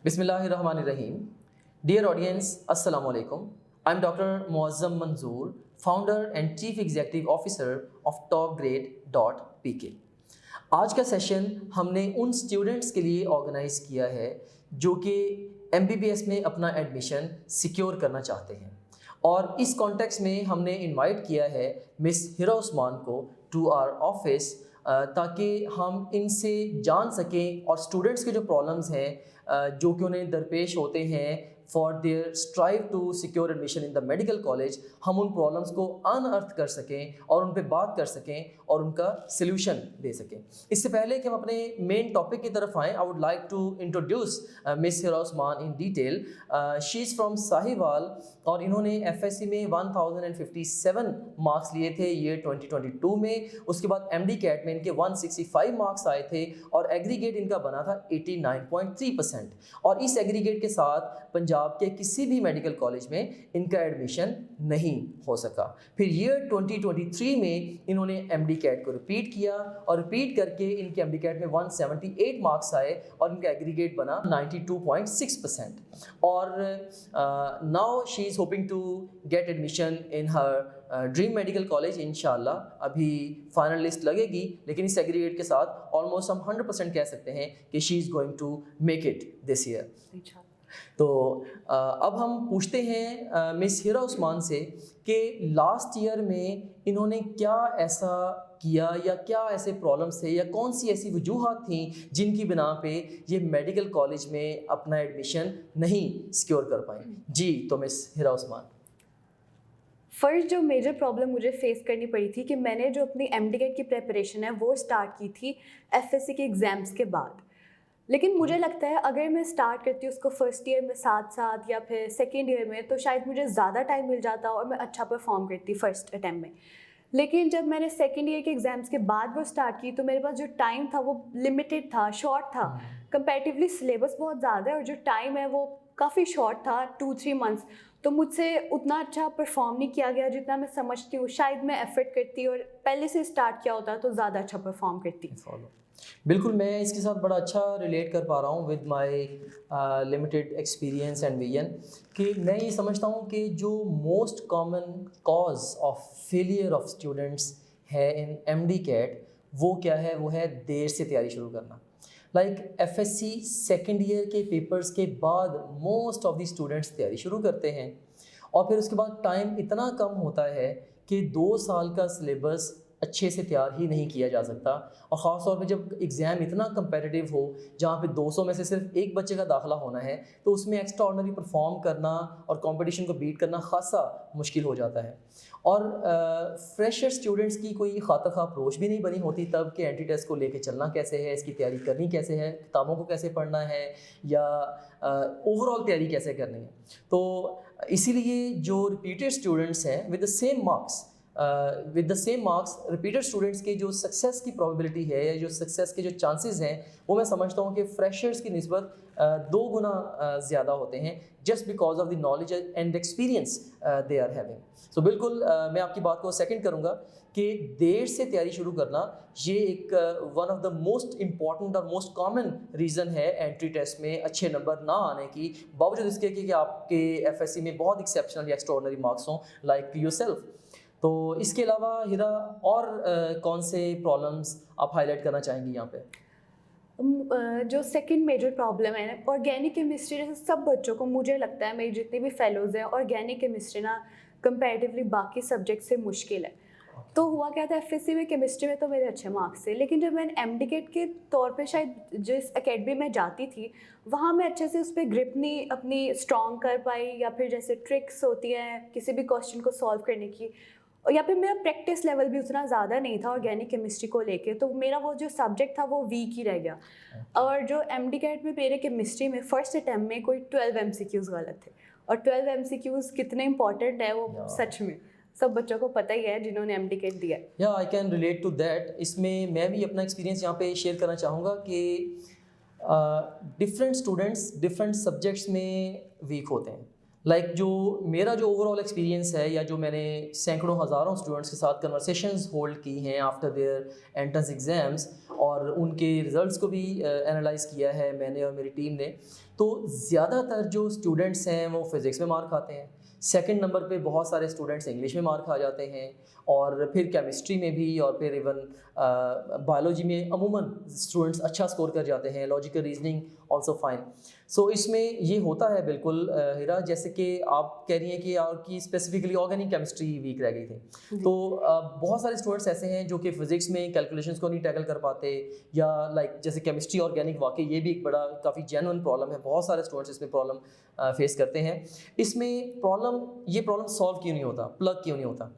Bismillahirrahmanirrahim. Dear audience, Assalamu alaikum. I'm Dr. Muazzam Manzoor, founder and chief executive officer of topgrade.pk. आज का session हमने उन students के लिए ऑर्गेनाइज किया है जो कि MBBS में अपना एडमिशन सिक्योर करना चाहते हैं, और इस कॉन्टेक्स्ट में हमने इनवाइट किया है मिस हिरा उस्मान को टू आवर ऑफिस ताकि हम इनसे जान सकें और स्टूडेंट्स के जो प्रॉब्लम्स हैं जो कि उन्हें दरपेश होते हैं for their strive to secure admission in the medical college, हम उन प्रॉब्लम्स को अनअर्थ कर सकें और उन पे बात कर सकें और उनका सल्यूशन दे सकें। इससे पहले कि हम अपने मेन टॉपिक की तरफ आएँ, I would like to introduce Miss Hira Usman in detail. She is from Sahiwal और इन्होंने FSC में 1057 मार्क्स लिए थे ईयर 2022 में। उसके बाद MD कैट में इनके 165 मार्क्स आए थे और एग्रीगेट इनका बना था 89.3%, और इस एग्रीगेट के साथ पंजाब के किसी भी मेडिकल कॉलेज में इनका एडमिशन नहीं हो सका। फिर ईयर 2023 में इन्होंने MD कैट को रिपीट किया और रिपीट करके इनके MD कैट में 178 मार्क्स आए और इनका एग्रीगेट बना 92.6%, और now she is hoping to get admission in her dream medical college. इंशाल्लाह अभी फाइनल लिस्ट लगेगी, लेकिन इस एग्रीगेट के साथ ऑलमोस्ट हम 100% कह सकते हैं कि she is going to make it this year. तो अब हम पूछते हैं मिस हिरा उस्मान से कि लास्ट ईयर में इन्होंने क्या ऐसा किया या क्या ऐसे प्रॉब्लम्स थे या कौन सी ऐसी वजूहात थी जिनकी बिना पे ये मेडिकल कॉलेज में अपना एडमिशन नहीं सिक्योर कर पाए। जी, तो मिस हिरा उस्मान। फर्स्ट जो मेजर प्रॉब्लम मुझे फेस करनी पड़ी थी कि मैंने जो अपनी MD कैट की प्रिपरेशन है वो स्टार्ट की थी FSC के एग्ज़ाम्स के बाद। लेकिन मुझे लगता है अगर मैं स्टार्ट करती उसको फर्स्ट ईयर में साथ साथ या फिर सेकेंड ईयर में तो शायद मुझे ज़्यादा टाइम मिल जाता और मैं अच्छा परफॉर्म करती फर्स्ट अटैम्प्ट में। लेकिन जब मैंने सेकेंड ईयर के एग्ज़ाम्स के बाद वो स्टार्ट की तो मेरे पास जो टाइम था वो लिमिटेड था, शॉर्ट था। कंपैरेटिवली सिलेबस बहुत ज़्यादा है और जो टाइम है वो काफ़ी शॉर्ट था, 2-3 मंथ्स। तो मुझसे उतना अच्छा परफॉर्म नहीं किया गया जितना मैं समझती हूँ। शायद मैं एफर्ट करती और पहले से स्टार्ट किया होता तो ज़्यादा अच्छा परफॉर्म करती। बिल्कुल, मैं इसके साथ बड़ा अच्छा रिलेट कर पा रहा हूँ with my limited experience and vision, कि मैं ये समझता हूँ कि जो most common cause of failure of students है इन MD कैट वो क्या है, वो है देर से तैयारी शुरू करना। लाइक FSC सेकेंड ईयर के पेपर्स के बाद मोस्ट ऑफ द स्टूडेंट्स तैयारी शुरू करते हैं और फिर उसके बाद टाइम इतना कम होता है कि 2 साल का सिलेबस अच्छे से तैयार ही नहीं किया जा सकता। और ख़ास तौर पे जब एग्ज़ाम इतना कंपेटिटिव हो जहाँ पे 200 में से सिर्फ एक बच्चे का दाखिला होना है तो उसमें एक्स्ट्रा ऑर्डिनरी परफॉर्म करना और कंपटीशन को बीट करना खासा मुश्किल हो जाता है। और फ्रेशर स्टूडेंट्स की कोई खातर खा अप्रोच भी नहीं बनी होती तब कि एंट्री टेस्ट को लेके चलना कैसे है, इसकी तैयारी करनी कैसे है, किताबों को कैसे पढ़ना है या ओवरऑल तैयारी कैसे करनी है। तो इसीलिए जो रिपीटेड स्टूडेंट्स हैं with the same marks repeated students की जो सक्सेस की प्रोबेबिलिटी है या जो सक्सेस के जो चांसेस हैं वो मैं समझता हूँ कि फ्रेशर्स की निस्बत 2 गुना ज़्यादा होते हैं just because of the knowledge and experience they are having. So बिल्कुल मैं आपकी बात को सेकंड करूँगा कि देर से तैयारी शुरू करना ये एक one of the most important और मोस्ट कॉमन रीज़न है एंट्री टेस्ट में अच्छे नंबर ना आने की, बावजूद इसके कि आपके FSC में बहुत एक्सेप्शनल या एक्स्ट्राऑर्डिनरी मार्क्स हों लाइक योरसेल्फ। तो इसके अलावा हिरा और कौन से प्रॉब्लम्स आप हाईलाइट करना चाहेंगी यहाँ पे? जो सेकंड मेजर प्रॉब्लम है ना, ऑर्गेनिक केमिस्ट्री जैसे सब बच्चों को मुझे लगता है मेरे जितने भी फेलोज़ हैं ऑर्गेनिक केमिस्ट्री ना कंपैरेटिवली बाकी सब्जेक्ट से मुश्किल है। तो हुआ क्या था FSC में केमिस्ट्री में तो मेरे अच्छे मार्क्स थे, लेकिन जब मैंने MD कैट के तौर पे शायद जिस एकेडमी में जाती थी वहाँ मैं अच्छे से उस पर ग्रिप नहीं अपनी स्ट्रॉन्ग कर पाई, या फिर जैसे ट्रिक्स होती हैं किसी भी क्वेश्चन को सॉल्व करने की, और या फिर मेरा प्रैक्टिस लेवल भी उतना ज़्यादा नहीं था ऑर्गेनिक केमिस्ट्री को लेके, तो मेरा वो जो सब्जेक्ट था वो वीक ही रह गया। और जो MD कैट में मेरे केमिस्ट्री में फर्स्ट अटैम्प्ट में कोई 12 MCQs गलत थे, और 12 MCQs कितने इंपॉर्टेंट है वो सब में सब बच्चों को पता ही है जिन्होंने MD कैट दिया। या I can relate to that. इसमें मैं भी अपना एक्सपीरियंस यहाँ पे शेयर करना चाहूँगा कि डिफरेंट स्टूडेंट्स डिफरेंट सब्जेक्ट्स में वीक होते हैं। जो मेरा जो ओवरऑल एक्सपीरियंस है या जो मैंने सैकड़ों हज़ारों स्टूडेंट्स के साथ कन्वर्सेशंस होल्ड की हैं आफ्टर देयर एंट्रेंस एग्ज़ाम्स, और उनके रिज़ल्ट्स को भी एनालाइज़ किया है मैंने और मेरी टीम ने। तो ज़्यादातर जो स्टूडेंट्स हैं वो फ़िज़िक्स में मार खाते हैं, सेकंड नंबर पे बहुत सारे स्टूडेंट्स इंग्लिश में मार खा जाते हैं, और फिर केमिस्ट्री में भी, और फिर इवन बायोलॉजी में अमूमन स्टूडेंट्स अच्छा स्कोर कर जाते हैं, लॉजिकल रीजनिंग आल्सो फाइन। सो इसमें ये होता है बिल्कुल हिरा, जैसे कि आप कह रही हैं कि आपकी स्पेसिफिकली ऑर्गेनिक केमिस्ट्री वीक रह गई थी, तो बहुत सारे स्टूडेंट्स ऐसे हैं जो कि फिजिक्स में कैलकुलेशंस को नहीं टैकल कर पाते, या लाइक जैसे केमिस्ट्री ऑर्गेनिक, वाकई ये भी एक बड़ा काफ़ी जेन्युइन प्रॉब्लम है, बहुत सारे स्टूडेंट्स इसमें प्रॉब्लम फेस करते हैं। इसमें ये प्रॉब्लम सॉल्व क्यों नहीं होता, प्लग क्यों नहीं होता?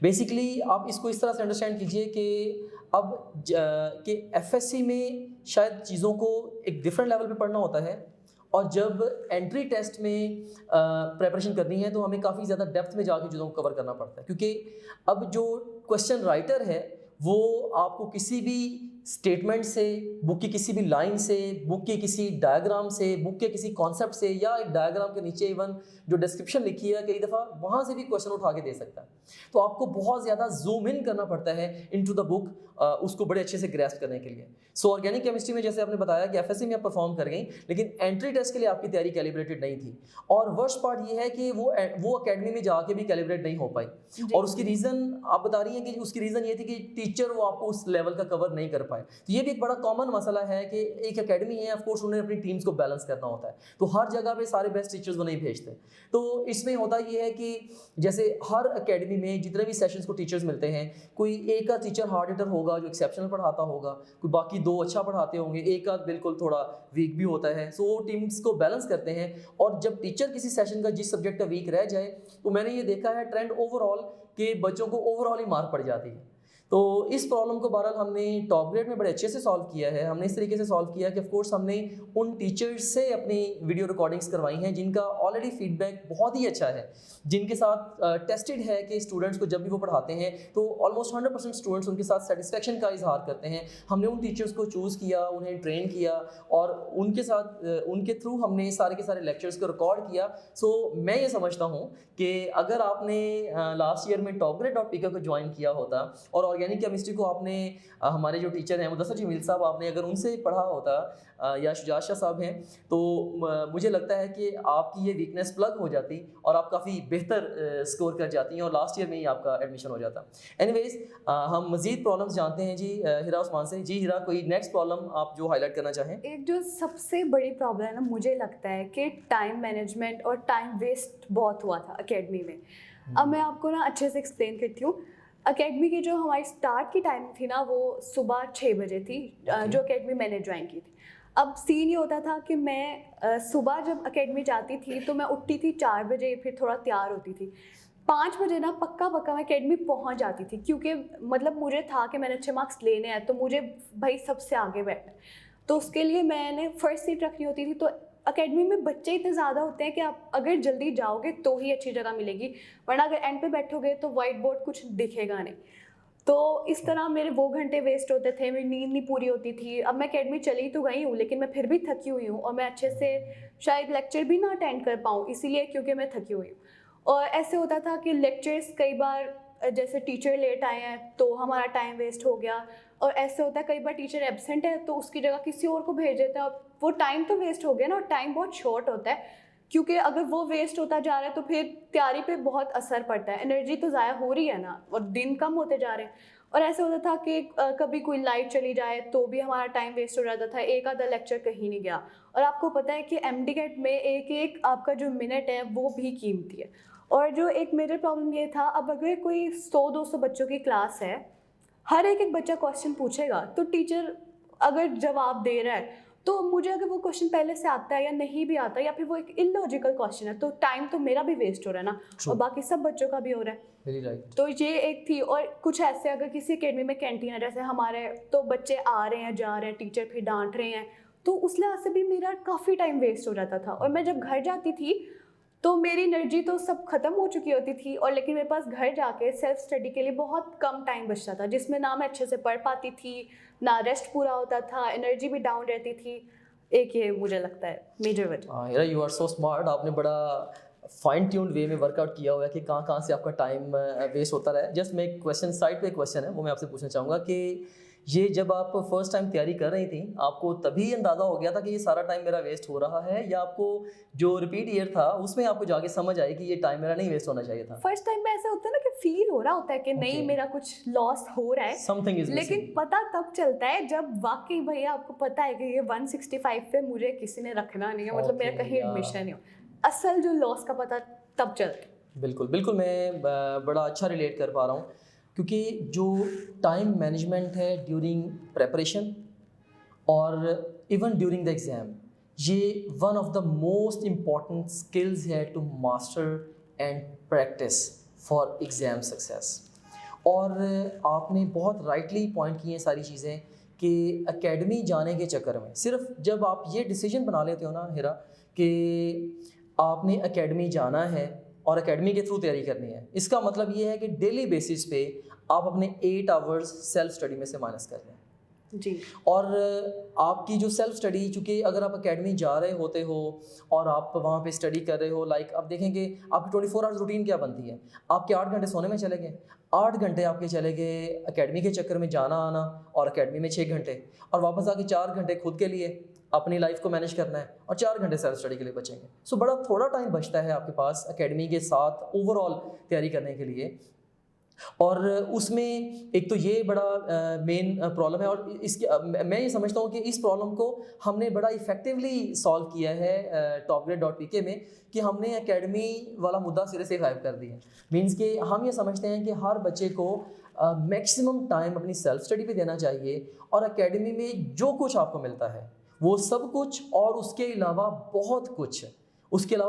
बेसिकली आप इसको इस तरह से अंडरस्टैंड कीजिए कि अब कि एफएससी में शायद चीज़ों को एक डिफरेंट लेवल पे पढ़ना होता है, और जब एंट्री टेस्ट में प्रिपरेशन करनी है तो हमें काफ़ी ज़्यादा डेप्थ में जाके चीज़ों को कवर करना पड़ता है, क्योंकि अब जो क्वेश्चन राइटर है वो आपको किसी भी स्टेटमेंट से, बुक की किसी भी लाइन से, बुक के किसी डायग्राम से, बुक के किसी कॉन्सेप्ट से, या एक डायग्राम के नीचे इवन जो डिस्क्रिप्शन लिखी है कई दफ़ा वहाँ से भी क्वेश्चन उठा के दे सकता है। तो आपको बहुत ज़्यादा जूम इन करना पड़ता है इनटू द बुक उसको बड़े अच्छे से ग्रैस्प करने के लिए। सो ऑर्गेनिक केमिस्ट्री में जैसे आपने बताया कि एफएससी में आप परफॉर्म कर गई, लेकिन एंट्री टेस्ट के लिए आपकी तैयारी कैलिब्रेटेड नहीं थी, और वर्स्ट पार्ट ये है कि वो अकेडमी में जाके भी कैलिब्रेट नहीं हो पाई, और उसकी रीज़न आप बता रही हैं कि उसकी रीज़न ये थी कि टीचर वो आपको उस लेवल का कवर नहीं कर पाए। तो ये भी एक बड़ा कॉमन मसला है कि एक एकेडमी है, ऑफ कोर्स उन्हें अपनी टीम्स को बैलेंस करना होता है, तो हर जगह पे सारे बेस्ट टीचर्स वो नहीं भेजते। तो इसमें होता ये है कि जैसे हर एकेडमी में जितने भी सेशंस को टीचर्स मिलते हैं, कोई एक का टीचर हार्ड हिटर होगा जो एक्सेप्शनल पढ़ाता होगा, कोई बाकी दो अच्छा पढ़ाते होंगे, एक आध बिल्कुल थोड़ा वीक भी होता है। सो वो टीम्स को बैलेंस करते हैं, और जब टीचर किसी सेशन का जिस सब्जेक्ट का वीक रह जाए, तो मैंने ये देखा है ट्रेंड ओवरऑल कि बच्चों को ओवरऑल ही मार पड़ जाती है। तो इस प्रॉब्लम को बहरहाल हमने टॉप ग्रेड में बड़े अच्छे से सॉल्व किया है। हमने इस तरीके से सॉल्व किया कि ऑफ कोर्स हमने उन टीचर्स से अपनी वीडियो रिकॉर्डिंग्स करवाई हैं जिनका ऑलरेडी फीडबैक बहुत ही अच्छा है, जिनके साथ टेस्टेड है कि स्टूडेंट्स को जब भी वो पढ़ाते हैं तो ऑलमोस्ट 100% स्टूडेंट्स उनके साथ सेटिस्फेक्शन का इजहार करते हैं। हमने उन टीचर्स को चूज़ किया, उन्हें ट्रेन किया, और उनके साथ उनके थ्रू हमने सारे के सारे लेक्चर्स को रिकॉर्ड किया। सो मैं ये समझता हूँ कि अगर आपने लास्ट ईयर में topgrade.pk को ज्वाइन किया होता, और ऑर्गेनिक केमिस्ट्री को आपने हमारे जो टीचर हैं मुदस्सर जमील साहब, आपने अगर उनसे पढ़ा होता, या शुजात शाह साहब हैं, तो मुझे लगता है कि आपकी ये वीकनेस प्लग हो जाती और आप काफ़ी बेहतर स्कोर कर जाती हैं, और लास्ट ईयर में ही आपका एडमिशन हो जाता। एनीवेज, हम मज़ीद प्रॉब्लम्स जानते हैं जी हिरा उस्मान से। जी हिरा, कोई नेक्स्ट प्रॉब्लम आप जो हाईलाइट करना चाहें? एक जो सबसे बड़ी प्रॉब्लम है ना, मुझे लगता है कि टाइम मैनेजमेंट और टाइम वेस्ट बहुत हुआ था एकेडमी में। अब मैं आपको ना अच्छे से एक्सप्लेन करती हूँ। एकेडमी की जो हमारी स्टार्ट की टाइम थी ना, वो सुबह 6 बजे थी, जो एकेडमी मैंने ज्वाइन की थी। अब सीन ये होता था कि मैं सुबह जब एकेडमी जाती थी तो मैं उठती थी 4 बजे, फिर थोड़ा तैयार होती थी, 5 बजे ना पक्का मैं एकेडमी पहुंच जाती थी, क्योंकि मतलब मुझे था कि मैंने अच्छे मार्क्स लेने हैं, तो मुझे भाई सबसे आगे बैठना है, तो उसके लिए मैंने फर्स्ट सीट रखनी होती थी। तो एकेडमी में बच्चे इतने ज़्यादा होते हैं कि आप अगर जल्दी जाओगे तो ही अच्छी जगह मिलेगी, वरना अगर एंड पे बैठोगे तो वाइट बोर्ड कुछ दिखेगा नहीं। तो इस तरह मेरे वो घंटे वेस्ट होते थे, मेरी नींद नहीं पूरी होती थी। अब मैं एकेडमी चली तो गई हूँ, लेकिन मैं फिर भी थकी हुई हूँ, और मैं अच्छे से शायद लेक्चर भी ना अटेंड कर पाऊँ, इसीलिए क्योंकि मैं थकी हुई हूँ। और ऐसे होता था कि लेक्चर्स कई बार जैसे टीचर लेट आए हैं तो हमारा टाइम वेस्ट हो गया, और ऐसे होता है कई बार टीचर एब्सेंट है तो उसकी जगह किसी और को भेज देते हैं, और वो टाइम तो वेस्ट हो गया ना, और टाइम बहुत शॉर्ट होता है, क्योंकि अगर वो वेस्ट होता जा रहा है तो फिर तैयारी पे बहुत असर पड़ता है, एनर्जी तो ज़ाया हो रही है ना, और दिन कम होते जा रहे हैं। और ऐसे होता था कि कभी कोई लाइट चली जाए तो भी हमारा टाइम वेस्ट हो जाता था, एक आधा लेक्चर कहीं नहीं गया। और आपको पता है कि MDCAT में एक एक आपका जो मिनट है वो भी कीमती है। और जो एक मेजर प्रॉब्लम ये था, अब अगर कोई 100-200 बच्चों की क्लास है, हर एक बच्चा क्वेश्चन पूछेगा, तो टीचर अगर जवाब दे रहा है तो मुझे अगर वो क्वेश्चन पहले से आता है या नहीं भी आता, या फिर वो एक इलॉजिकल क्वेश्चन है, तो टाइम तो मेरा भी वेस्ट हो रहा है ना, और बाकी सब बच्चों का भी हो रहा है। right. तो ये एक थी। और कुछ ऐसे अगर किसी एकेडमी में कैंटीन है जैसे हमारे, तो बच्चे आ रहे हैं जा रहे हैं, टीचर फिर डांट रहे हैं, तो उस लिहाज से भी मेरा काफ़ी टाइम वेस्ट हो जाता था। और मैं जब घर जाती थी तो मेरी एनर्जी तो सब खत्म हो चुकी होती थी, और लेकिन मेरे पास घर जाके सेल्फ स्टडी के लिए बहुत कम टाइम बचता था, जिसमें ना मैं अच्छे से पढ़ पाती थी, ना रेस्ट पूरा होता था, एनर्जी भी डाउन रहती थी। एक ये मुझे लगता है मेजर वजह। यार, यू आर सो स्मार्ट। आपने बड़ा फाइन ट्यून्ड वे में वर्कआउट किया हुआ है कि कहाँ से आपका टाइम वेस्ट होता रहा है। जस्ट मैं एक क्वेश्चन, साइड पे एक क्वेश्चन है वो मैं आपसे पूछना चाहूँगा कि ये जब आप फर्स्ट टाइम तैयारी कर रही थी, आपको तभी अंदाज़ा हो गया था कि ये सारा टाइम मेरा वेस्ट हो रहा है, या आपको जो रिपीट ईयर था उसमें आपको जाके समझ आई कि ये टाइम मेरा नहीं वेस्ट होना चाहिए था? फर्स्ट टाइम में ऐसा होता है ना कि फील हो रहा होता है कि नहीं Okay. मेरा कुछ लॉस हो रहा है, समथिंग इज लेकिन मिसिंग। पता तब चलता है जब वाकई भैया आपको पता है कि ये 165 पे मुझे किसी ने रखना नहीं है, मतलब मेरा Okay, कहीं yeah. एडमिशन नहीं हो, असल जो लॉस का पता तब चलता है। बिल्कुल बिल्कुल, मैं बड़ा अच्छा रिलेट कर पा रहा हूँ, क्योंकि जो टाइम मैनेजमेंट है ड्यूरिंग प्रेपरेशन और इवन ड्यूरिंग द एग्ज़ाम, ये one of the most important skills है to master and practice for exam success. और आपने बहुत राइटली पॉइंट किए हैं सारी चीज़ें कि एकेडमी जाने के चक्कर में सिर्फ जब आप ये डिसीजन बना लेते हो ना हिरा कि आपने एकेडमी जाना है और एकेडमी के थ्रू तैयारी करनी है, इसका मतलब ये है कि डेली बेसिस पे आप अपने 8 आवर्स सेल्फ स्टडी में से माइनस कर लें। जी। और आपकी जो सेल्फ स्टडी, चूँकि अगर आप एकेडमी जा रहे होते हो और आप वहाँ पे स्टडी कर रहे हो, लाइक अब देखेंगे आपकी 24 आवर्स रूटीन क्या बनती है। आपके 8 घंटे सोने में चले गए, 8 घंटे आपके चले गए एकेडमी के चक्कर में जाना आना, और एकेडमी में 6 घंटे, और वापस आके 4 घंटे खुद के लिए अपनी लाइफ को मैनेज करना है, और 4 घंटे सेल्फ स्टडी के लिए बचेंगे। सो बड़ा थोड़ा टाइम बचता है आपके पास एकेडमी के साथ ओवरऑल तैयारी करने के लिए। और उसमें एक तो ये बड़ा मेन प्रॉब्लम है, और इसके मैं ये समझता हूँ कि इस प्रॉब्लम को हमने बड़ा इफ़ेक्टिवली सॉल्व किया है topgrade.pk में, कि हमने एकेडमी वाला मुद्दा सिरे से गायब कर दिया। मीन्स कि हम ये समझते हैं कि हर बच्चे को मैक्सिमम टाइम अपनी सेल्फ स्टडी पे देना चाहिए, और एकेडमी में जो कुछ आपको मिलता है वो सब कुछ, और उसके अलावा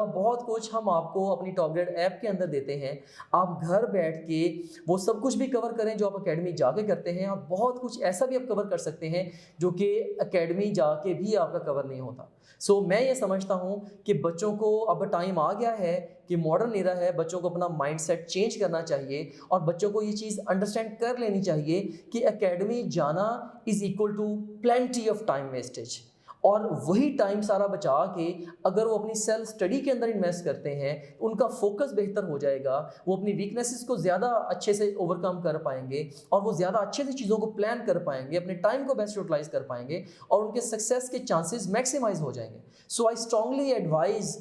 बहुत कुछ हम आपको अपनी टॉपग्रेड ऐप के अंदर देते हैं। आप घर बैठ के वो सब कुछ भी कवर करें जो आप एकेडमी जाके करते हैं, और बहुत कुछ ऐसा भी आप कवर कर सकते हैं जो कि एकेडमी जाके भी आपका कवर नहीं होता। सो मैं ये समझता हूँ कि बच्चों को अब टाइम आ गया है कि मॉडर्न एरा है, बच्चों को अपना माइंडसेट चेंज करना चाहिए, और बच्चों को ये चीज़ अंडरस्टैंड कर लेनी चाहिए कि एकेडमी जाना is equal to plenty of time wastage, और वही टाइम सारा बचा के अगर वो अपनी सेल्फ स्टडी के अंदर इन्वेस्ट करते हैं, उनका फोकस बेहतर हो जाएगा, वो अपनी वीकनेसेस को ज़्यादा अच्छे से ओवरकम कर पाएंगे, और वो ज़्यादा अच्छे से चीज़ों को प्लान कर पाएंगे, अपने टाइम को बेस्ट यूटिलाइज कर पाएंगे, और उनके सक्सेस के चांसेस मैक्सिमाइज हो जाएंगे। सो आई स्ट्रांगली एडवाइज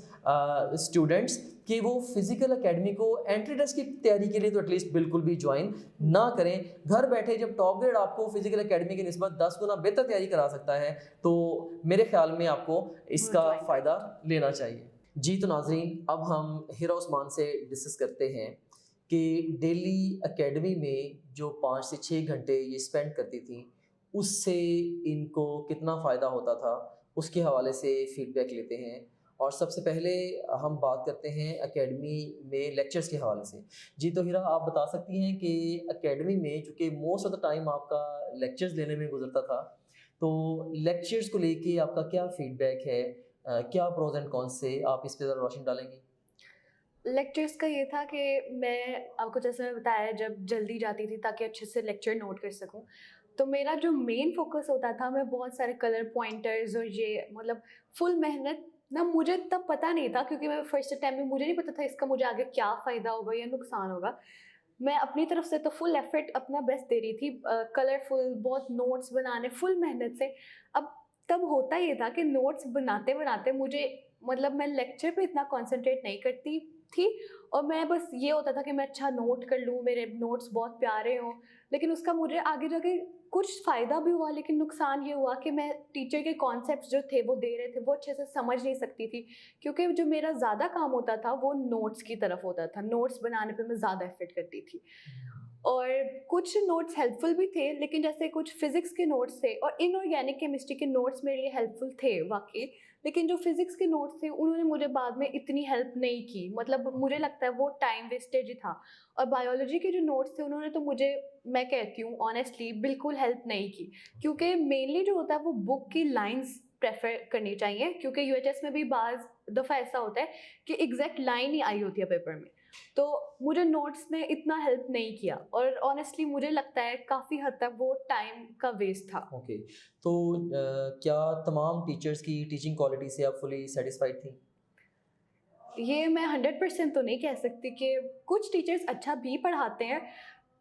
स्टूडेंट्स कि वो फिजिकल एकेडमी को एंट्री टेस्ट की तैयारी के लिए तो एटलीस्ट बिल्कुल भी ज्वाइन ना करें। घर बैठे जब टॉप ग्रेड आपको फिजिकल एकेडमी की निस्बत 10 गुना बेहतर तैयारी करा सकता है, तो मेरे ख्याल में आपको इसका फ़ायदा लेना चाहिए। जी तो नाजरीन, अब हम हिरा उस्मान से डिस्कस करते हैं कि डेली एकेडमी में जो 5 से 6 घंटे ये स्पेंड करती थी, उससे इनको कितना फ़ायदा होता था, उसके हवाले से फीडबैक लेते हैं। और सबसे पहले हम बात करते हैं एकेडमी में लेक्चर्स के हवाले से। जी तो हिरा, आप बता सकती हैं कि एकेडमी में चूँकि मोस्ट ऑफ द टाइम आपका लेक्चर्स लेने में गुजरता था, तो लेक्चर्स को लेके आपका क्या फीडबैक है, क्या प्रोज एंड कॉन्स से आप इस पर ज़रा रोशनी डालेंगी? लेक्चर्स का ये था कि मैं आपको जैसे बताया जब जल्दी जाती थी ताकि अच्छे से लेक्चर नोट कर सकूं, तो मेरा जो मेन फोकस होता था, मैं बहुत सारे कलर पॉइंटर्स और ये मतलब फुल मेहनत ना, मुझे तब पता नहीं था क्योंकि मैं फर्स्ट टाइम में मुझे नहीं पता था इसका मुझे आगे क्या फ़ायदा होगा या नुकसान होगा। मैं अपनी तरफ से तो फुल एफर्ट अपना बेस्ट दे रही थी, कलरफुल बहुत नोट्स बनाने फुल मेहनत से। अब तब होता ये था कि नोट्स बनाते बनाते मुझे मतलब मैं लेक्चर पे इतना कंसंट्रेट नहीं करती थी, और मैं बस ये होता था कि मैं अच्छा नोट कर लूँ, मेरे नोट्स बहुत प्यारे हों, लेकिन उसका मुझे आगे जाके कुछ फ़ायदा भी हुआ, लेकिन नुकसान ये हुआ कि मैं टीचर के कॉन्सेप्ट्स जो थे वो दे रहे थे वो अच्छे से समझ नहीं सकती थी, क्योंकि जो मेरा ज़्यादा काम होता था वो नोट्स की तरफ होता था, नोट्स बनाने पे मैं ज़्यादा एफर्ट करती थी। और कुछ नोट्स हेल्पफुल भी थे, लेकिन जैसे कुछ फिज़िक्स के नोट्स थे और इनऑर्गेनिक केमिस्ट्री के नोट्स मेरे लिए हेल्पफुल थे वाकई, लेकिन जो फिज़िक्स के नोट्स थे उन्होंने मुझे बाद में इतनी हेल्प नहीं की, मतलब मुझे लगता है वो टाइम वेस्टेज ही था। और बायोलॉजी के जो नोट्स थे उन्होंने तो मुझे, मैं कहती हूँ ऑनेस्टली, बिल्कुल हेल्प नहीं की, क्योंकि मेनली जो होता है वो बुक की लाइन्स प्रेफर करनी चाहिए, क्योंकि यूएचएस में भी बाज़ दफ़ा ऐसा होता है कि एग्जैक्ट लाइन ही आई होती है पेपर में, तो मुझे नोट्स ने इतना हेल्प नहीं किया, और ऑनेस्टली मुझे लगता है काफ़ी हद तक वो टाइम का वेस्ट था। ओके, तो क्या तमाम टीचर्स की टीचिंग क्वालिटी से आप फुली सेटिस्फाइड थी? ये मैं 100% तो नहीं कह सकती कि कुछ टीचर्स अच्छा भी पढ़ाते हैं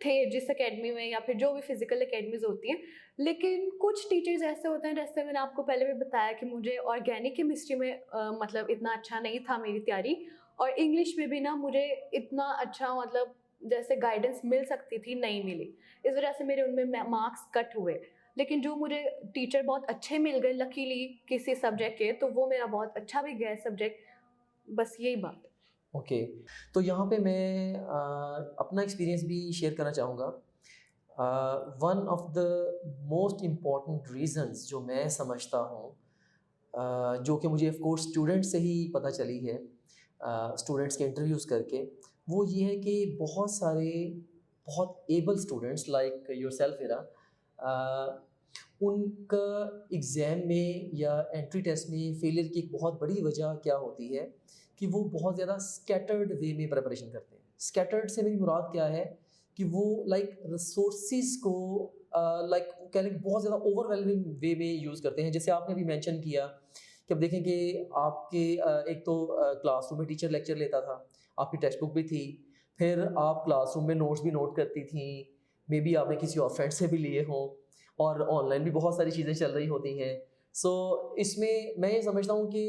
थे जिस एकेडमी में या फिर जो भी फिजिकल एकेडमीज होती हैं, लेकिन कुछ टीचर्स ऐसे होते हैं, जैसे मैंने आपको पहले भी बताया कि मुझे ऑर्गेनिक केमिस्ट्री में मतलब इतना अच्छा नहीं था मेरी तैयारी, और इंग्लिश में भी ना मुझे इतना अच्छा मतलब जैसे गाइडेंस मिल सकती थी नहीं मिली। इस वजह से मेरे उनमें मार्क्स कट हुए। लेकिन जो मुझे टीचर बहुत अच्छे मिल गए लकीली किसी सब्जेक्ट के, तो वो मेरा बहुत अच्छा भी गया सब्जेक्ट। बस यही बात। ओके, तो यहाँ पे मैं अपना एक्सपीरियंस भी शेयर करना चाहूँगा। One of the most important reasons जो मैं समझता हूँ, जो कि मुझे ऑफ कोर्स स्टूडेंट से ही पता चली है, स्टूडेंट्स के इंटरव्यूज़ करके, वो ये है कि बहुत सारे बहुत एबल स्टूडेंट्स लाइक योरसेल्फ इरा, उनका एग्ज़ाम में या एंट्री टेस्ट में फेलियर की एक बहुत बड़ी वजह क्या होती है कि वो बहुत ज़्यादा स्कैटर्ड वे में प्रिपरेशन करते हैं। स्कैटर्ड से मेरी मुराद क्या है कि वो लाइक रिसोर्सेज को लाइक कह लें बहुत ज़्यादा ओवरवेलमिंग वे में यूज़ करते हैं। जैसे आपने अभी मेंशन किया कि अब देखें कि आपके एक तो क्लासरूम में टीचर लेक्चर लेता था, आपकी टेक्स्ट बुक भी थी, फिर आप क्लासरूम में नोट्स भी नोट करती थी, मे बी आपने किसी और फ्रेंड से भी लिए हों, और ऑनलाइन भी बहुत सारी चीज़ें चल रही होती हैं। सो इसमें मैं ये समझता हूँ कि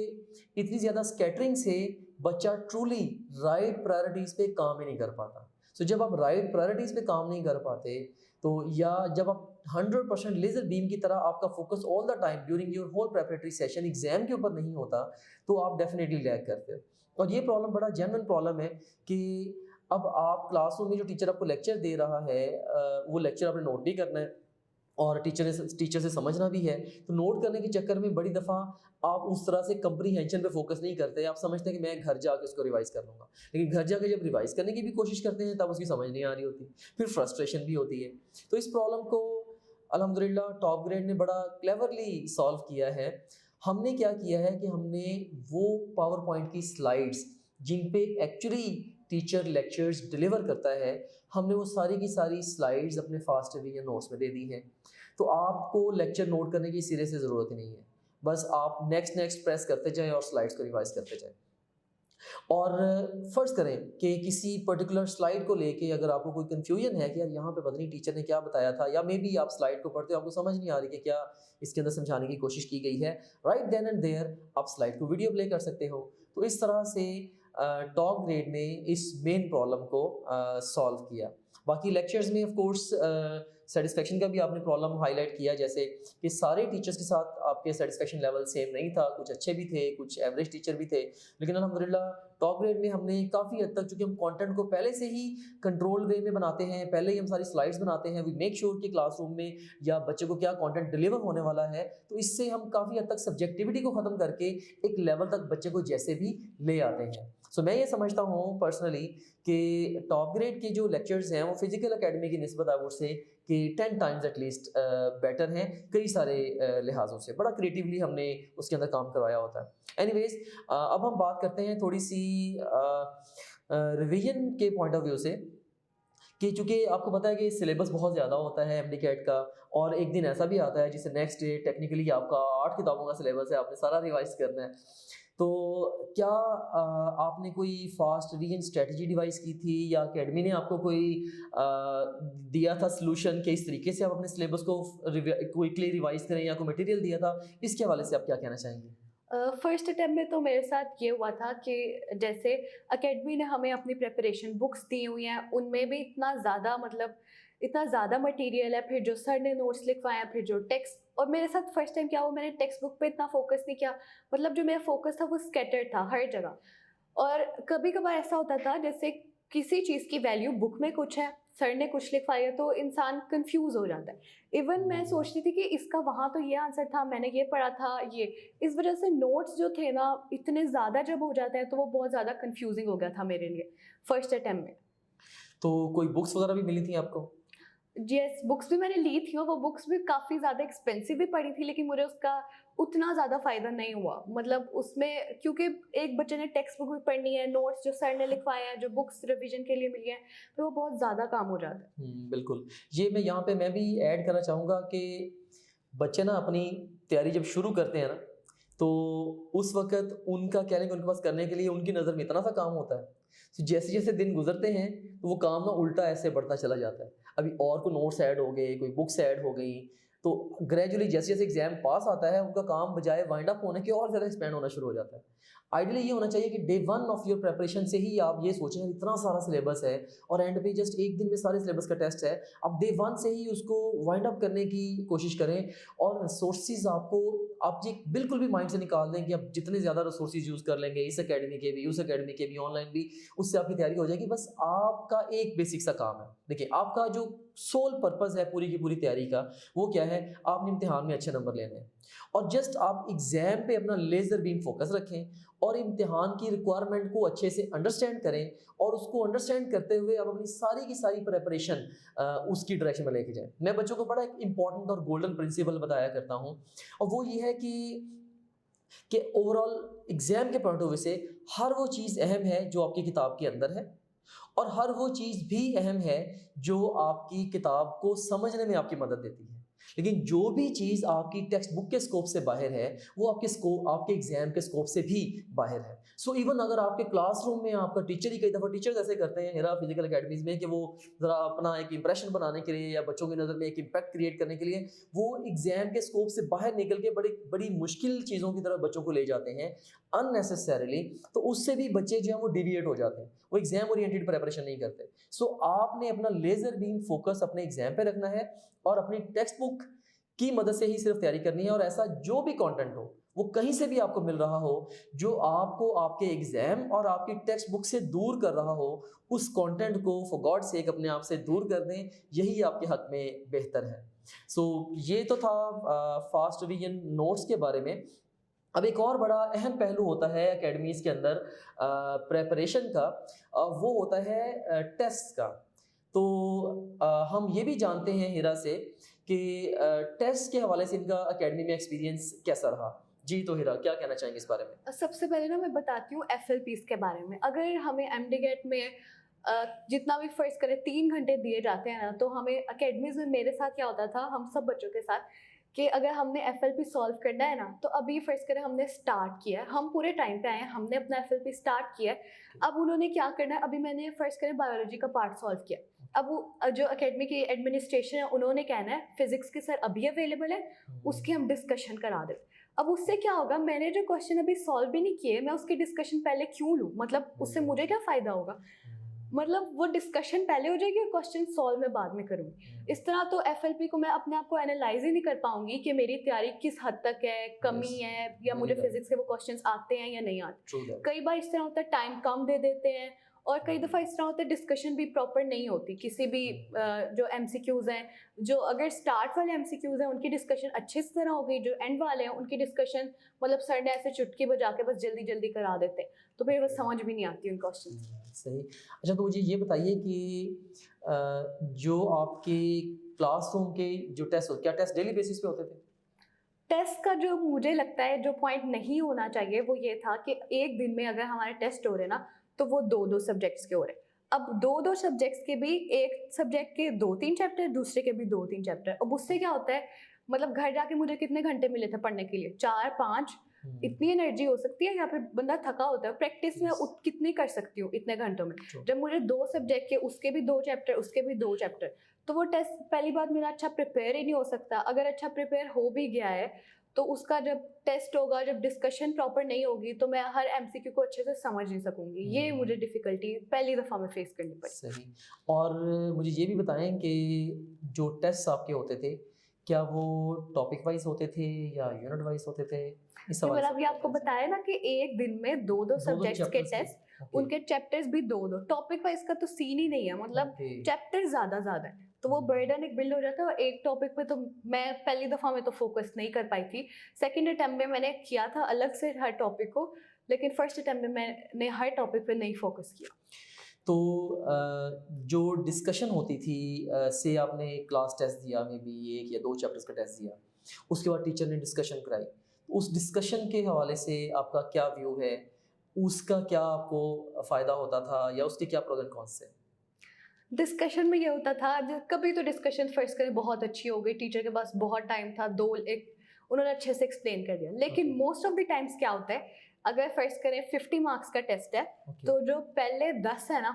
इतनी ज़्यादा स्कैटरिंग से बच्चा ट्रूली राइट प्रायोरिटीज़ पे काम ही नहीं कर पाता। सो जब आप राइट प्रायोरिटीज़ पे काम नहीं कर पाते, तो या जब आप 100% लेज़र बीम की तरह आपका focus all the time during your whole preparatory session exam के ऊपर नहीं होता, तो आप डेफिनेटली लैग करते हो। और ये प्रॉब्लम बड़ा जेन्युइन प्रॉब्लम है कि अब आप क्लासरूम में जो टीचर आपको लेक्चर दे रहा है, वो लेक्चर आपने नोट भी करना है और टीचर से समझना भी है। तो नोट करने के चक्कर में बड़ी दफ़ा आप उस तरह से कंप्रीहेंशन पे फोकस नहीं करते। आप समझते हैं कि मैं घर जाके उसको रिवाइज कर लूँगा, लेकिन घर जाके जब रिवाइज करने की भी कोशिश करते हैं तब उसकी समझ नहीं आ रही होती, फिर फ्रस्ट्रेशन भी होती है। तो इस प्रॉब्लम को अल्हम्दुलिल्लाह टॉप ग्रेड ने बड़ा क्लेवरली सॉल्व किया है। हमने क्या किया है कि हमने वो पावर पॉइंट की स्लाइड्स जिन पे एक्चुअली टीचर लेक्चर्स डिलीवर करता है, हमने वो सारी की सारी स्लाइड्स अपने फास्ट रिवीजन नोट्स में दे दी हैं। तो आपको लेक्चर नोट करने की सिरे से ज़रूरत ही नहीं है, बस आप नेक्स्ट प्रेस करते जाएं और स्लाइड्स को रिवाइज करते जाएं। और फ़र्ज़ करें कि किसी पर्टिकुलर स्लाइड को लेके अगर आपको कोई कन्फ्यूजन है कि यार यहाँ पे पता नहीं टीचर ने क्या बताया था, या मे बी आप स्लाइड को पढ़ते हो आपको समझ नहीं आ रही कि क्या इसके अंदर समझाने की कोशिश की गई है, राइट देन एंड देयर आप स्लाइड को वीडियो प्ले कर सकते हो। तो इस तरह से टॉप ग्रेड ने इस मेन प्रॉब्लम को सॉल्व किया। बाकी लेक्चर्स में ऑफ कोर्स सेटिस्फेक्शन का भी आपने प्रॉब्लम हाईलाइट किया, जैसे कि सारे टीचर्स के साथ आपके सेटिस्फेक्शन लेवल सेम नहीं था, कुछ अच्छे भी थे, कुछ एवरेज टीचर भी थे। लेकिन अल्हम्दुलिल्लाह टॉप ग्रेड में हमने काफ़ी हद तक, चूँकि हम कंटेंट को पहले से ही कंट्रोल वे में बनाते हैं, पहले ही हम सारी स्लाइड्स बनाते हैं, वी मेक श्योर कि क्लासरूम में या बच्चे को क्या कंटेंट डिलीवर होने वाला है, तो इससे हम काफ़ी हद तक सब्जेक्टिविटी को ख़त्म करके एक लेवल तक बच्चे को जैसे भी ले आते हैं। सो मैं ये समझता हूँ पर्सनली कि टॉप ग्रेड के जो लेक्चर्स हैं वो फिजिकल एकेडमी की निस्बत आई वुड से कि 10 टाइम्स एटलीस्ट बेटर हैं कई सारे लिहाजों से। बड़ा क्रिएटिवली हमने उसके अंदर काम करवाया होता है। एनीवेज, अब हम बात करते हैं थोड़ी सी रिवीजन के पॉइंट ऑफ व्यू से, कि चूँकि आपको पता है कि सिलेबस बहुत ज़्यादा होता है एमडीकैट का, और एक दिन ऐसा भी आता है जिसे नेक्स्ट डे टेक्निकली आपका 8 किताबों का सिलेबस है, आपने सारा रिवाइज करना है। तो क्या आपने कोई फास्ट रिवीजन स्ट्रेटजी डिवाइस की थी, या एकेडमी ने आपको कोई दिया था सॉल्यूशन कि इस तरीके से आप अपने सिलेबस को क्विकली रिवाइज करें, या कोई मटेरियल दिया था? इसके हवाले से आप क्या कहना चाहेंगे? फर्स्ट अटैम्प्ट में तो मेरे साथ ये हुआ था कि जैसे एकेडमी ने हमें अपनी प्रिपरेशन बुक्स दी हुई हैं, उनमें भी इतना ज़्यादा मटेरियल है, फिर जो सर ने नोट्स लिखवाए हैं, फिर जो टेक्स्ट। और मेरे साथ फर्स्ट टाइम क्या हुआ, मैंने टेक्स्ट बुक पे इतना फोकस नहीं किया, मतलब जो मेरा फोकस था वो स्कैटर्ड था हर जगह। और कभी कभार ऐसा होता था जैसे किसी चीज़ की वैल्यू बुक में कुछ है, सर ने कुछ लिखवाया, तो इंसान कंफ्यूज हो जाता है। इवन मैं सोचती थी कि इसका वहाँ तो ये आंसर था, मैंने ये पढ़ा था ये। इस वजह से नोट्स जो थे ना इतने ज़्यादा जब हो जाते हैं तो वो बहुत ज़्यादा कंफ्यूजिंग हो गया था मेरे लिए फर्स्ट अटैम्प्ट में। तो कोई बुक्स वगैरह भी मिली थी आपको? यस, बुक्स भी मैंने ली थी, और वो बुक्स भी काफ़ी ज़्यादा एक्सपेंसिव भी पड़ी थी, लेकिन मुझे उसका उतना ज़्यादा फ़ायदा नहीं हुआ। मतलब उसमें क्योंकि एक बच्चे ने टेक्स्ट बुक भी पढ़नी है, नोट्स जो सर ने लिखवाए हैं, जो बुक्स रिवीजन के लिए मिली हैं, तो वो बहुत ज़्यादा काम हो जाता है। बिल्कुल। ये मैं यहाँ पे मैं भी ऐड करना चाहूँगा कि बच्चे ना अपनी तैयारी जब शुरू करते हैं ना, तो उस वक़्त उनका कह लें कि उनके पास करने के लिए उनकी नज़र में इतना सा काम होता है, तो जैसे-जैसे दिन गुज़रते हैं तो वो काम ना उल्टा ऐसे बढ़ता चला जाता है। अभी और कोई नोट्स ऐड हो गए, कोई बुक्स ऐड हो गई, तो ग्रेजुअली जैसे जैसे एग्जाम पास आता है उनका काम बजाय वाइंड अप होने के और ज़्यादा एक्सपेंड होना शुरू हो जाता है। आइडियली ये होना चाहिए कि डे 1 ऑफ योर प्रिपरेशन से ही आप ये सोचें इतना सारा सिलेबस है और एंड पे जस्ट एक दिन में सारे सिलेबस का टेस्ट है, आप डे 1 से ही उसको वाइंड अप करने की कोशिश करें। और सोर्सेज आप ये बिल्कुल भी माइंड से निकाल दें कि आप जितने ज़्यादा रिसोर्सेज यूज़ कर लेंगे इस अकेडमी के भी, उस अकेडमी के भी, ऑनलाइन भी, उससे आपकी तैयारी हो जाएगी। बस आपका एक बेसिक सा काम है, देखिए आपका जो सोल पर्पस है पूरी की पूरी तैयारी का वो क्या है, आपने इम्तिहान में अच्छे नंबर लेने हैं और जस्ट आप एग्जाम पे अपना लेजर बीम फोकस रखें और इम्तिहान की रिक्वायरमेंट को अच्छे से अंडरस्टैंड करें और उसको अंडरस्टैंड करते हुए आप अपनी सारी की सारी प्रिपरेशन उसकी डायरेक्शन में लेके जाएं। मैं बच्चों को बड़ा एक इंपॉर्टेंट और गोल्डन प्रिंसिपल बताया करता हूँ और वो ये है कि ओवरऑल एग्जाम के पॉइंट ऑफ व्यू से हर वो चीज़ अहम है जो आपकी किताब के अंदर है और हर वो चीज़ भी अहम है जो आपकी किताब को समझने में आपकी मदद देती है। लेकिन जो भी चीज़ आपकी टेक्स्ट बुक के स्कोप से बाहर है वो आपके एग्जाम के स्कोप से भी बाहर है। सो इवन अगर आपके क्लासरूम में आपका टीचर ही कई दफ़ा टीचर्स ऐसे करते हैं हेरा फिजिकल अकेडमीज़ में कि वो ज़रा अपना एक इंप्रेशन बनाने के लिए या बच्चों की नज़र में एक इम्पैक्ट क्रिएट करने के लिए वो एग्जाम के स्कोप से बाहर निकल के बड़ी मुश्किल चीज़ों की तरफ बच्चों को ले जाते हैं अननेसेसरीली। तो उससे भी बच्चे जो हैं वो डिविएट हो जाते हैं, वो एग्जाम ओरिएंटेड प्रिपरेशन नहीं करते। सो आपने अपना लेजर बीम फोकस अपने एग्जाम पे रखना है और अपनी टेक्स्ट बुक की मदद से ही सिर्फ तैयारी करनी है और ऐसा जो भी कंटेंट हो वो कहीं से भी आपको मिल रहा हो जो आपको आपके एग्जाम और आपकी टेक्स्ट बुक से दूर कर रहा हो उस कंटेंट को फॉर गॉड सेक अपने आप से दूर कर दें, यही आपके हक में बेहतर है। सो ये तो था फास्ट रिवीजन नोट्स के बारे में। अब एक और बड़ा अहम पहलू होता है एकेडमीज़ के अंदर प्रेपरेशन का, वो होता है टेस्ट का। तो हम ये भी जानते हैं हिरा से कि टेस्ट के हवाले से इनका एकेडमी में एक्सपीरियंस कैसा रहा। जी तो हिरा क्या कहना चाहेंगे इस बारे में? सबसे पहले ना मैं बताती हूँ FLPs के बारे में। अगर हमें MD-GAT में जितना भी फर्स्ट करें 3 घंटे दिए जाते हैं ना, तो हमें एकेडमीज में मेरे साथ क्या होता था, हम सब बच्चों के साथ, कि अगर हमने FLP सॉल्व करना है ना तो अभी फर्स्ट करें हमने स्टार्ट किया है, हम पूरे टाइम पे आए हैं, हमने अपना FLP स्टार्ट किया है। अब उन्होंने क्या करना है, अभी मैंने फर्स्ट करें बायोलॉजी का पार्ट सॉल्व किया, अब वो जो एकेडमी की एडमिनिस्ट्रेशन है उन्होंने कहना है फिजिक्स के सर अभी अवेलेबल है, उसकी हम डिस्कशन करा दें। अब उससे क्या होगा, मैंने जो क्वेश्चन अभी सॉल्व भी नहीं किए, मैं उसकी डिस्कशन पहले क्यों लूँ, मतलब उससे मुझे क्या फ़ायदा होगा, मतलब वो डिस्कशन पहले हो जाएगी और क्वेश्चन सॉल्व मैं बाद में करूँगी। इस तरह तो FLP को मैं अपने आप को एनालाइज ही नहीं कर पाऊंगी कि मेरी तैयारी किस हद तक है, कमी है, या मुझे फिजिक्स के वो क्वेश्चंस आते हैं या नहीं आते। कई बार इस तरह होता है टाइम कम दे देते हैं और कई दफ़ा इस तरह होता है डिस्कशन भी प्रॉपर नहीं होती। किसी भी जो MCQs हैं, जो अगर स्टार्ट वाले MCQs हैं उनकी डिस्कशन अच्छे से तरह हो गई, जो एंड वाले हैं उनकी डिस्कशन मतलब सर ने ऐसे चुटकी बजा के बस जल्दी जल्दी करा देते हैं, तो फिर वो समझ भी नहीं आती उन क्वेश्चन। सही। अच्छा तो मुझे ये बताइए कि जो आपके क्लासरूम के जो टेस्ट होते, क्या टेस्ट डेली बेसिस पे होते थे? टेस्ट का जो मुझे लगता है जो पॉइंट नहीं होना चाहिए वो ये था कि एक दिन में अगर हमारे टेस्ट हो रहे ना तो वो 2-2 सब्जेक्ट्स के हो रहे। अब 2-2 सब्जेक्ट्स के भी एक सब्जेक्ट के 2-3 चैप्टर, दूसरे के भी 2-3 चैप्टर। अब उससे क्या होता है, मतलब घर जाके मुझे कितने घंटे मिले थे पढ़ने के लिए, 4-5, इतनी एनर्जी हो सकती है, या फिर बंदा थका होता है, प्रैक्टिस में कितनी कर सकती हूँ इतने घंटों में। जब मुझे 2 सब्जेक्ट के, उसके भी 2 चैप्टर, उसके भी 2 चैप्टर, तो वो टेस्ट पहली बात मेरा अच्छा प्रिपेयर ही नहीं हो सकता। अगर अच्छा प्रिपेयर हो भी गया है तो उसका जब टेस्ट होगा, जब डिस्कशन प्रॉपर नहीं होगी तो मैं हर MCQ को अच्छे से समझ नहीं सकूंगी। ये मुझे डिफ़िकल्टी पहली दफ़ा में फेस करनी पड़ी। सही। और मुझे ये भी बताएं कि जो टेस्ट आपके होते थे क्या वो टॉपिक वाइज होते थे या यूनिट वाइज होते थे? मैंने अभी आपको बताया ना कि एक दिन में 2-2 सब्जेक्ट्स के टेस्ट, उनके चैप्टर्स भी 2-2। टॉपिक वाइज का तो सीन ही नहीं है, मतलब चैप्टर ज़्यादा है तो वो बर्डन एक बिल्ड हो जाता है। और एक टॉपिक पे तो मैं पहली दफ़ा में तो फोकस नहीं कर पाई थी, सेकंड अटेम्प्ट में मैंने किया था अलग से हर टॉपिक को, लेकिन फर्स्ट अटेम्प्ट में मैंने हर टॉपिक पे नहीं फोकस किया। तो जो डिस्कशन होती थी, से आपने क्लास टेस्ट दिया, मे बी 1 या 2 चैप्टर्स का टेस्ट दिया, उसके बाद टीचर ने डिस्कशन कराई, उस डिस्कशन के हवाले से आपका क्या व्यू है, उसका क्या आपको फ़ायदा होता था या उसके क्या प्रोज एंड कॉन्स थे? डिस्कशन में ये होता था, कभी तो डिस्कशन फर्स्ट करें बहुत अच्छी हो गई, टीचर के पास बहुत टाइम था, उन्होंने अच्छे से एक्सप्लेन कर दिया, लेकिन मोस्ट ऑफ द टाइम्स क्या होता है, अगर फर्स्ट करें 50 मार्क्स का टेस्ट है तो जो पहले 10 है ना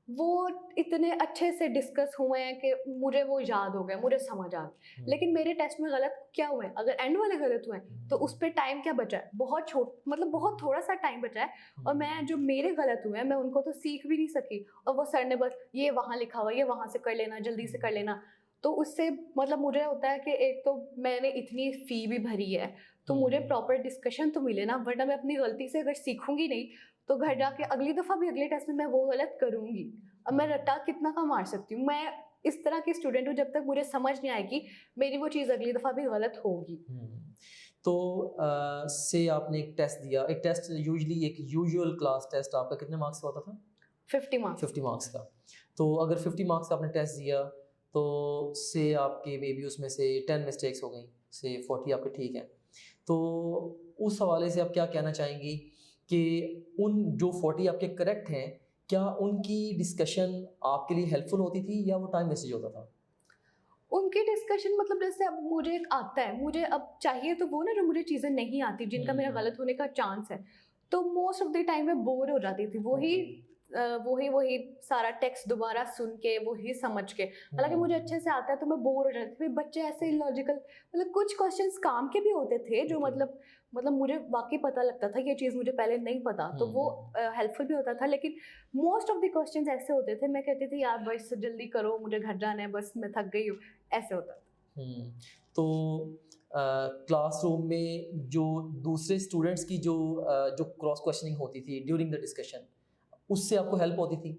वो इतने अच्छे से डिस्कस हुए हैं कि मुझे वो याद हो गया, मुझे समझ आ गया। लेकिन मेरे टेस्ट में गलत क्या हुए हैं, अगर एंड वाले गलत हुए हैं तो उस पे टाइम क्या बचा है, बहुत मतलब बहुत थोड़ा सा टाइम बचा है। और मैं जो मेरे गलत हुए हैं मैं उनको तो सीख भी नहीं सकी, और वो सर ने बस ये वहाँ लिखा हुआ, ये वहाँ से कर लेना, जल्दी से कर लेना। तो उससे मतलब मुझे होता है कि एक तो मैंने इतनी फ़ी भी भरी है, तो मुझे प्रॉपर डिस्कशन तो मिले ना, वरना मैं अपनी गलती से अगर सीखूंगी नहीं तो घर जाके अगली दफ़ा भी अगले टेस्ट में मैं वो गलत करूँगी। अब मैं रट्टा कितना का मार सकती हूँ। मैं इस तरह की स्टूडेंट हूँ, जब तक मुझे समझ नहीं आएगी मेरी वो चीज़ अगली दफ़ा भी गलत होगी। तो से आपने एक टेस्ट दिया, एक टेस्ट यूजुअली एक यूजुअल क्लास टेस्ट आपका कितने मार्क्स का होता था? 50 मार्क्स। 50 मार्क्स का। तो अगर 50 मार्क्स का आपने टेस्ट दिया तो से आपके मे बी उसमें से 10 मिस्टेक्स हो गई, से 40 आपके ठीक हैं। तो उस हवाले से आप क्या कहना चाहेंगी कि उन जो 40 आपके करेक्ट हैं, क्या उनकी डिस्कशन आपके लिए हेल्पफुल होती थी या वो टाइम वेस्टेज होता था? उनकी डिस्कशन मतलब जैसे अब मुझे एक आता है, मुझे अब चाहिए तो वो ना जो मुझे चीज़ें नहीं आती, जिनका मेरा गलत होने का चांस है, तो मोस्ट ऑफ द टाइम मैं बोर हो जाती थी। वही सारा टेक्स्ट दोबारा सुन के वही समझ के, हालांकि मुझे अच्छे से आता है तो मैं बोर हो जाती थी। बच्चे ऐसे इलॉजिकल, मतलब कुछ क्वेश्चंस काम के भी होते थे जो मतलब मुझे वाकई पता लगता था, ये चीज़ मुझे पहले नहीं पता, तो वो हेल्पफुल भी होता था। लेकिन मोस्ट ऑफ द क्वेश्चंस ऐसे होते थे, मैं कहती थी यार बस जल्दी करो, मुझे घर जाना है, बस मैं थक गई हूँ, ऐसे होता था। तो क्लासरूम में जो दूसरे स्टूडेंट्स की जो क्रॉस क्वेश्चनिंग होती थी ड्यूरिंग द डिस्कशन, उससे आपको हेल्प होती थी?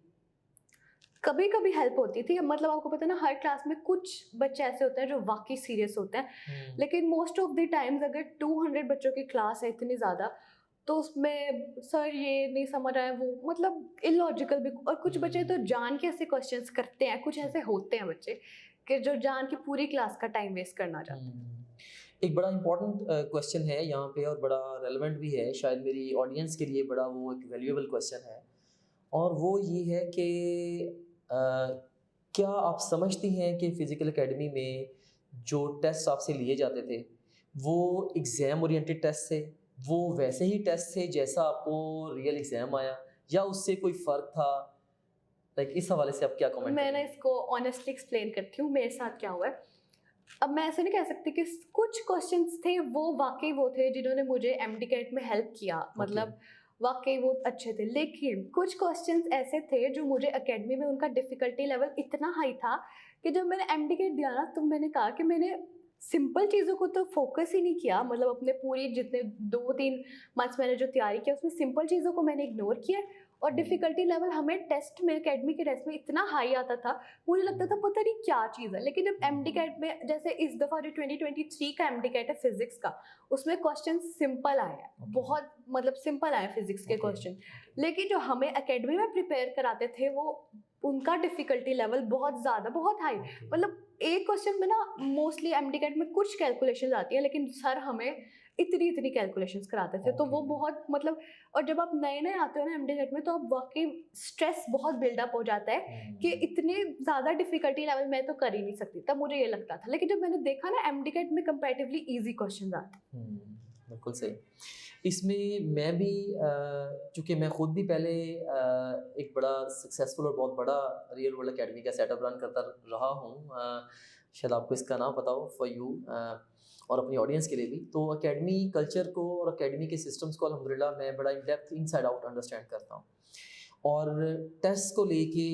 कभी कभी हेल्प होती थी। मतलब आपको पता है ना, हर क्लास में कुछ बच्चे ऐसे होते हैं जो वाकई सीरियस होते हैं, लेकिन मोस्ट ऑफ द टाइम्स अगर 200 बच्चों की क्लास है इतनी ज़्यादा, तो उसमें सर ये नहीं समझ आया, वो मतलब इलॉजिकल भी। और कुछ बच्चे तो जान के ऐसे क्वेश्चंस करते हैं, कुछ ऐसे होते हैं बच्चे कि जो जान के पूरी क्लास का टाइम वेस्ट करना चाहते हैं। एक बड़ा इम्पोर्टेंट क्वेश्चन है यहाँ पे और बड़ा रेलेवेंट भी है, शायद मेरी ऑडियंस के लिए बड़ा वो एक वैल्यूएबल क्वेश्चन है, और वो ये है कि क्या आप समझती हैं कि फ़िज़िकल एकेडमी में जो टेस्ट आपसे लिए जाते थे, वो एग्ज़ाम ओरिएंटेड टेस्ट थे? वो वैसे ही टेस्ट थे जैसा आपको रियल एग्ज़ाम आया, या उससे कोई फ़र्क था? लाइक इस हवाले से आप क्या कमेंट मैं ना करेंगे? इसको ऑनेस्टली एक्सप्लेन करती हूँ मेरे साथ क्या हुआ है। अब मैं ऐसे नहीं कह सकती कि कुछ क्वेश्चंस थे वो वाकई वो थे जिन्होंने मुझे एमडीकैट में हेल्प किया, मतलब वाकई वो अच्छे थे। लेकिन कुछ क्वेश्चंस ऐसे थे जो मुझे एकेडमी में उनका डिफ़िकल्टी लेवल इतना हाई था कि जब मैंने एमडीकैट दिया ना, तो मैंने कहा कि मैंने सिंपल चीज़ों को तो फोकस ही नहीं किया। मतलब अपने पूरी जितने 2-3 मंथ्स मैंने जो तैयारी किया उसमें सिंपल चीज़ों को मैंने इग्नोर किया, और डिफ़िकल्टी लेवल हमें टेस्ट में, एकेडमी के टेस्ट में इतना हाई आता था, मुझे लगता था पता नहीं क्या चीज़ है। लेकिन जब एमडीकैट में, जैसे इस दफ़ा जो 2023 का एमडीकैट है फिज़िक्स का, उसमें क्वेश्चन सिंपल आए हैं, बहुत मतलब सिंपल आए फिज़िक्स के क्वेश्चन। लेकिन जो हमें एकेडमी में प्रिपेयर कराते थे वो, उनका डिफ़िकल्टी लेवल बहुत ज़्यादा, बहुत हाई। मतलब एक क्वेश्चन में ना मोस्टली एमडीकैट में कुछ कैलकुलेशंस आती है, लेकिन सर हमें इतनी कैलकुलेशंस कराते थे, तो वो बहुत मतलब। और जब आप नए आते हो ना एमडीकैट में, तो आप वाकई स्ट्रेस बहुत बिल्डअप हो जाता है कि इतने ज़्यादा डिफ़िकल्टी लेवल मैं तो कर ही नहीं सकती, तब मुझे ये लगता था। लेकिन जब मैंने देखा ना एमडीकैट में कंपैरेटिवली ईजी क्वेश्चंस आते हैं। बिल्कुल सही। इसमें मैं भी चूँकि मैं खुद भी पहले एक बड़ा सक्सेसफुल और बहुत बड़ा रियल वर्ल्ड एकेडमी का सेटअप रन करता रहा हूँ, शायद आपको इसका ना पता हो, फॉर यू और अपनी ऑडियंस के लिए भी। तो एकेडमी कल्चर को और एकेडमी के सिस्टम्स को अल्हम्दुलिल्लाह मैं बड़ा in depth inside out understand करता हूँ। और टेस्ट को लेके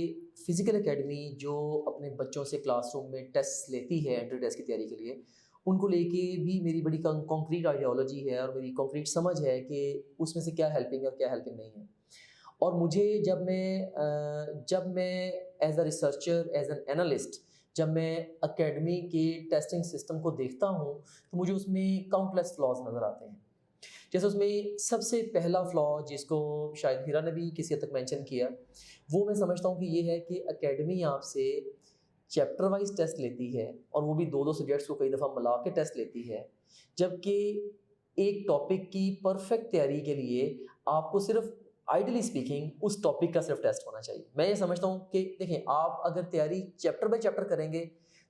फ़िज़िकल एकेडमी जो अपने बच्चों से क्लासरूम में टेस्ट लेती है एंट्री टेस्ट की तैयारी के लिए, उनको लेके भी मेरी बड़ी कॉन्क्रीट आइडियोलॉजी है और मेरी कॉन्क्रीट समझ है कि उसमें से क्या हेल्पिंग है और क्या हेल्पिंग नहीं है। और मुझे जब मैं as a researcher, as an analyst, जब मैं एकेडमी के टेस्टिंग सिस्टम को देखता हूँ, तो मुझे उसमें काउंटलेस फ्लॉज नज़र आते हैं। जैसे उसमें सबसे पहला फ्लॉ जिसको शायद हिरा ने भी किसी हद तक मेंशन किया, वो मैं समझता हूँ कि ये है कि एकेडमी आपसे चैप्टर वाइज टेस्ट लेती है, और वो भी 2-2 सब्जेक्ट्स को कई दफ़ा मिला के टेस्ट लेती है, जबकि एक टॉपिक की परफेक्ट तैयारी के लिए आपको सिर्फ आइडियली स्पीकिंग उस टॉपिक का सिर्फ टेस्ट होना चाहिए। मैं ये समझता हूँ कि देखें, आप अगर तैयारी चैप्टर बाय चैप्टर करेंगे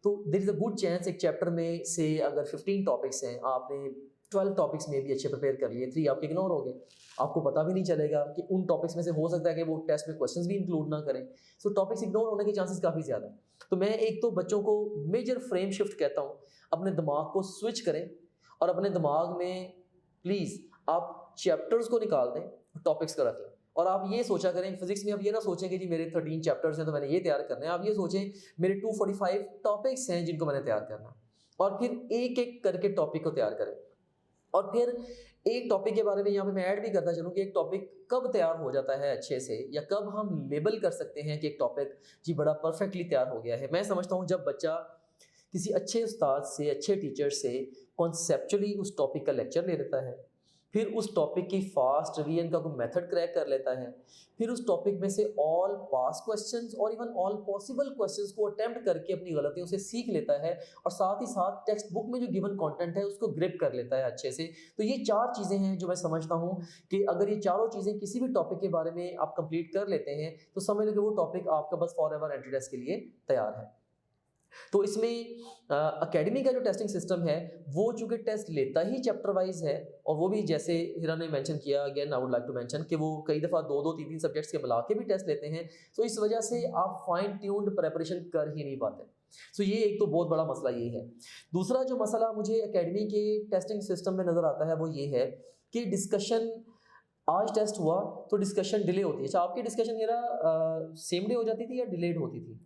तो there is a good chance एक चैप्टर में से अगर 15 टॉपिक्स हैं, आपने 12 टॉपिक्स में भी अच्छे प्रिपेयर कर लिए, 3 आपके इग्नोर हो गए, आपको पता भी नहीं चलेगा कि उन टॉपिक्स में से हो सकता है कि वो टेस्ट में क्वेश्चंस भी इंक्लूड ना करें। सो टॉपिक्स इग्नोर होने के चांसेस काफ़ी ज़्यादा हैं। तो मैं एक तो बच्चों को मेजर फ्रेम शिफ्ट कहता हूँ, अपने दिमाग को स्विच करें और अपने दिमाग में प्लीज़ आप चैप्टर्स को निकाल दें, टॉपिक्स का रख लें। और आप ये सोचा करें, फिजिक्स में आप ये ना सोचें कि जी मेरे 13 चैप्टर्स हैं तो मैंने ये तैयार करने हैं। आप ये सोचें मेरे 245 टॉपिक्स हैं जिनको मैंने तैयार करना है, और फिर एक एक करके टॉपिक को तैयार करें। और फिर एक टॉपिक के बारे में यहाँ पे मैं ऐड भी करता चलूँ कि एक टॉपिक कब तैयार हो जाता है अच्छे से, या कब हम लेबल कर सकते हैं कि एक टॉपिक जी बड़ा परफेक्टली तैयार हो गया है। मैं समझता हूँ जब बच्चा किसी अच्छे उस्ताद से, अच्छे टीचर से कॉन्सेप्चुअली उस टॉपिक का लेक्चर ले लेता है, फिर उस टॉपिक की फास्ट रिवीजन का कोई मेथड क्रैक कर लेता है, फिर उस टॉपिक में से ऑल पास क्वेश्चंस और इवन ऑल पॉसिबल क्वेश्चंस को अटेम्प्ट करके अपनी गलतियों से सीख लेता है, और साथ ही साथ टेक्स्ट बुक में जो गिवन कंटेंट है उसको ग्रिप कर लेता है अच्छे से। तो ये 4 चीज़ें हैं जो मैं समझता हूँ कि अगर ये चारों चीज़ें किसी भी टॉपिक के बारे में आप कंप्लीट कर लेते हैं तो समझ लो कि वो टॉपिक आपका बस फॉर एवर एंट्री टेस्ट के लिए तैयार है। तो इसमें एकेडमी का जो टेस्टिंग सिस्टम है वो चूंकि टेस्ट लेता ही चैप्टर वाइज है, और वो भी जैसे हिरा ने मेंशन किया, again I would like to mention कि वो कई दफ़ा 2-2, 3-3 सब्जेक्ट्स के मिला के भी टेस्ट लेते हैं। तो इस वजह से आप फाइन ट्यून्ड प्रेपरेशन कर ही नहीं पाते। सो ये एक तो बहुत बड़ा मसला ये है। दूसरा जो मसला मुझे एकेडमी के टेस्टिंग सिस्टम में नज़र आता है वो ये है कि डिस्कशन, आज टेस्ट हुआ तो डिस्कशन डिले होती है। अच्छा, आपकी डिस्कशन हिरा सेम डे हो जाती थी या डिलेड होती थी?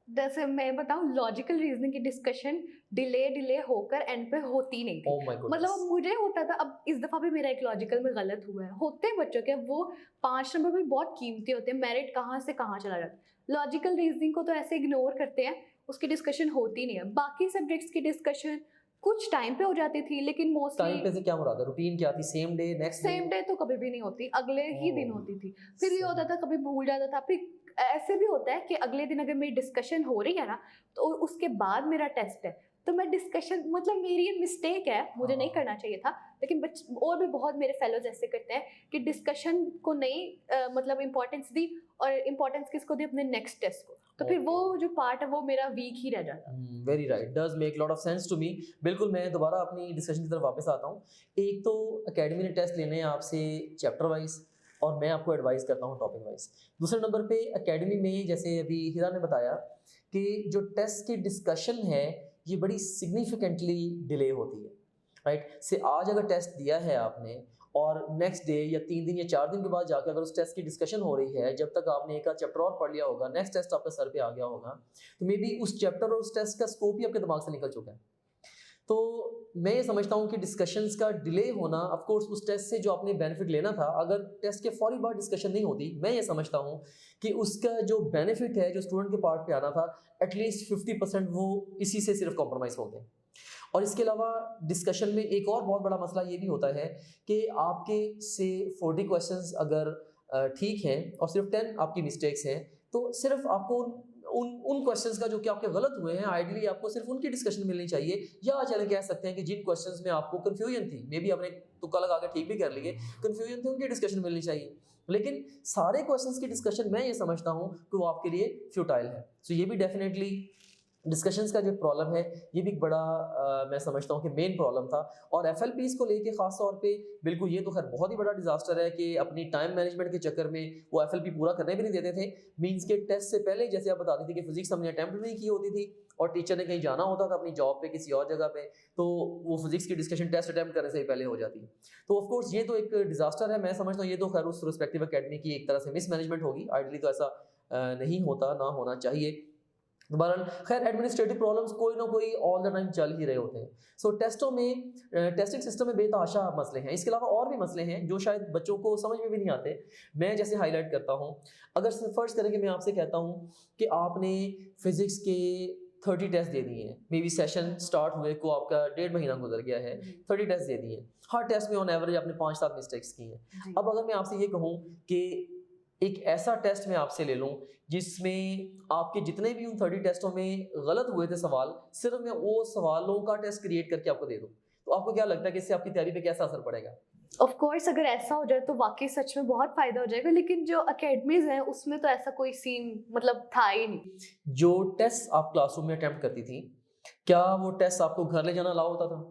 जैसे मैं बताऊं, लॉजिकल रीजनिंग की डिस्कशन डिले होकर एंड पे होती नहीं थी। Oh my goodness. मतलब मुझे होता था, अब इस दफ़ा भी मेरा एक लॉजिकल में गलत हुआ है। होते हैं बच्चों के, वो 5 नंबर भी बहुत कीमती होते हैं, मेरिट कहाँ से कहाँ चला जाता है। लॉजिकल रीजनिंग को तो ऐसे इग्नोर करते हैं, उसकी डिस्कशन होती नहीं है। बाकी सब्जेक्ट्स की डिस्कशन कुछ टाइम पे हो जाती थी, लेकिन मोस्टली टाइम पे से क्या मुराद है? रूटीन क्या थी? Same day, next same day तो कभी भी नहीं होती, अगले ही दिन Oh, होती थी। फिर ये होता था कभी भूल जाता था। फिर ऐसे भी होता है कि अगले दिन अगर मेरी डिस्कशन हो रही है ना, तो उसके बाद मेरा टेस्ट है, तो मैं डिस्कशन, मतलब मेरी ये मिस्टेक है, मुझे नहीं करना चाहिए था, लेकिन और भी बहुत मेरे फेलोज ऐसे करते हैं कि डिस्कशन को नहीं मतलब इम्पोर्टेंस दी, और इम्पोर्टेंस किसको दी? अपने नेक्स्ट टेस्ट को। तो फिर वो जो पार्ट है वो मेरा वीक ही रह जाता है। Very right, does make lot of sense to me. बिल्कुल, मैं दोबारा अपनी डिस्कशन की तरफ वापस आता हूँ। एक तो एकेडमी ने टेस्ट लेने हैं आपसे चैप्टर वाइज, और मैं आपको एडवाइस करता हूँ टॉपिक वाइज। दूसरे नंबर पे एकेडमी में जैसे अभी हिरा ने बताया कि जो टेस्ट की डिस्कशन है ये बड़ी सिग्निफिकेंटली डिले होती है, राइट। से आज अगर टेस्ट दिया है आपने और नेक्स्ट डे या 3 दिन या 4 दिन के बाद जाकर अगर उस टेस्ट की डिस्कशन हो रही है, जब तक आपने एक चैप्टर और पढ़ लिया होगा, नेक्स्ट टेस्ट आपके सर पे आ गया होगा, तो मे बी उस चैप्टर और उस टेस्ट का स्कोप ही आपके दिमाग से निकल चुका है। तो मैं ये समझता हूँ कि डिस्कशंस का डिले होना, ऑफ कोर्स उस टेस्ट से जो आपने बेनिफिट लेना था, अगर टेस्ट के फौरी बाद डिस्कशन नहीं होती, मैं ये समझता हूँ कि उसका जो बेनिफिट है जो स्टूडेंट के पार्ट पे आना था, एटलीस्ट 50% वो इसी से सिर्फ कॉम्प्रोमाइज़ हो गए। और इसके अलावा डिस्कशन में एक और बहुत बड़ा मसला ये भी होता है कि आपके से 40 क्वेश्चंस अगर ठीक हैं और सिर्फ 10 आपकी मिस्टेक्स हैं, तो सिर्फ आपको उन क्वेश्चंस का जो कि आपके गलत हुए हैं, आइडियली आपको सिर्फ उनकी डिस्कशन मिलनी चाहिए। या चले कह सकते हैं कि जिन क्वेश्चंस में आपको कन्फ्यूजन थी, मे बी आपने तुक्का लगा के ठीक भी कर लिए, कन्फ्यूजन थी, उनकी डिस्कशन मिलनी चाहिए। लेकिन सारे क्वेश्चंस की डिस्कशन मैं ये समझता हूँ कि वो आपके लिए फ्यूटाइल है। सो ये भी डेफिनेटली डिस्कशंस का जो प्रॉब्लम है ये भी एक बड़ा मैं समझता हूँ कि मेन प्रॉब्लम था। और एफएलपीज़ को लेके ख़ास तौर पे बिल्कुल ये तो खैर बहुत ही बड़ा डिजास्टर है कि अपनी टाइम मैनेजमेंट के चक्कर में वो एफएलपी पूरा करने भी नहीं देते थे। मींस के टेस्ट से पहले जैसे आप बताती थी कि फिजिक्स हमने अटैम्प्ट नहीं की होती थी और टीचर ने कहीं जाना होता था अपनी जॉब पे किसी और जगह पे, तो वो फिजिक्स की डिस्कशन टेस्ट अटैम्प्ट करने से ही पहले हो जाती। तो ऑफ कोर्स ये तो एक डिजास्टर है। मैं समझता हूँ ये तो खैर उस रिस्पेक्टिव अकेडमी की एक तरह से मिसमैनेजमेंट होगी। आइडली तो ऐसा नहीं होता, ना होना चाहिए। बहरहाल खैर एडमिनिस्ट्रेटिव प्रॉब्लम्स कोई ना कोई ऑल द टाइम चल ही रहे होते हैं। सो टेस्टों में टेस्टिंग सिस्टम में बेतहाशा मसले हैं। इसके अलावा और भी मसले हैं जो शायद बच्चों को समझ में भी नहीं आते। मैं जैसे हाईलाइट करता हूँ, अगर फर्स्ट करें कि मैं आपसे कहता हूँ कि आपने फिजिक्स के 30 टेस्ट दे दिए हैं, मे बी सेशन स्टार्ट हुए को आपका 1.5 महीना गुजर गया है, 30 टेस्ट दे दिए, हर टेस्ट में ऑन एवरेज आपने 5-7 मिस्टेक्स की हैं। अब अगर मैं आपसे ये कहूँ कि एक ऐसा टेस्ट मैं आपसे ले लूं जिसमें आपके जितने भी उन 30 टेस्टों में गलत हुए थे सवाल, सिर्फ मैं वो सवालों का टेस्ट क्रिएट करके आपको दे दूं, तो आपको क्या लगता है कि इससे आपकी तैयारी पे कैसा असर पड़ेगा? ऑफ कोर्स अगर ऐसा हो जाए तो वाकई सच में बहुत फायदा हो जाएगा, लेकिन जो अकेडमीज हैं उसमें तो ऐसा कोई सीन मतलब था ही नहीं। जो टेस्ट आप क्लासरूम में अटेम्प्ट करती थी, क्या वो टेस्ट आपको घर ले जाना अलाउ होता था?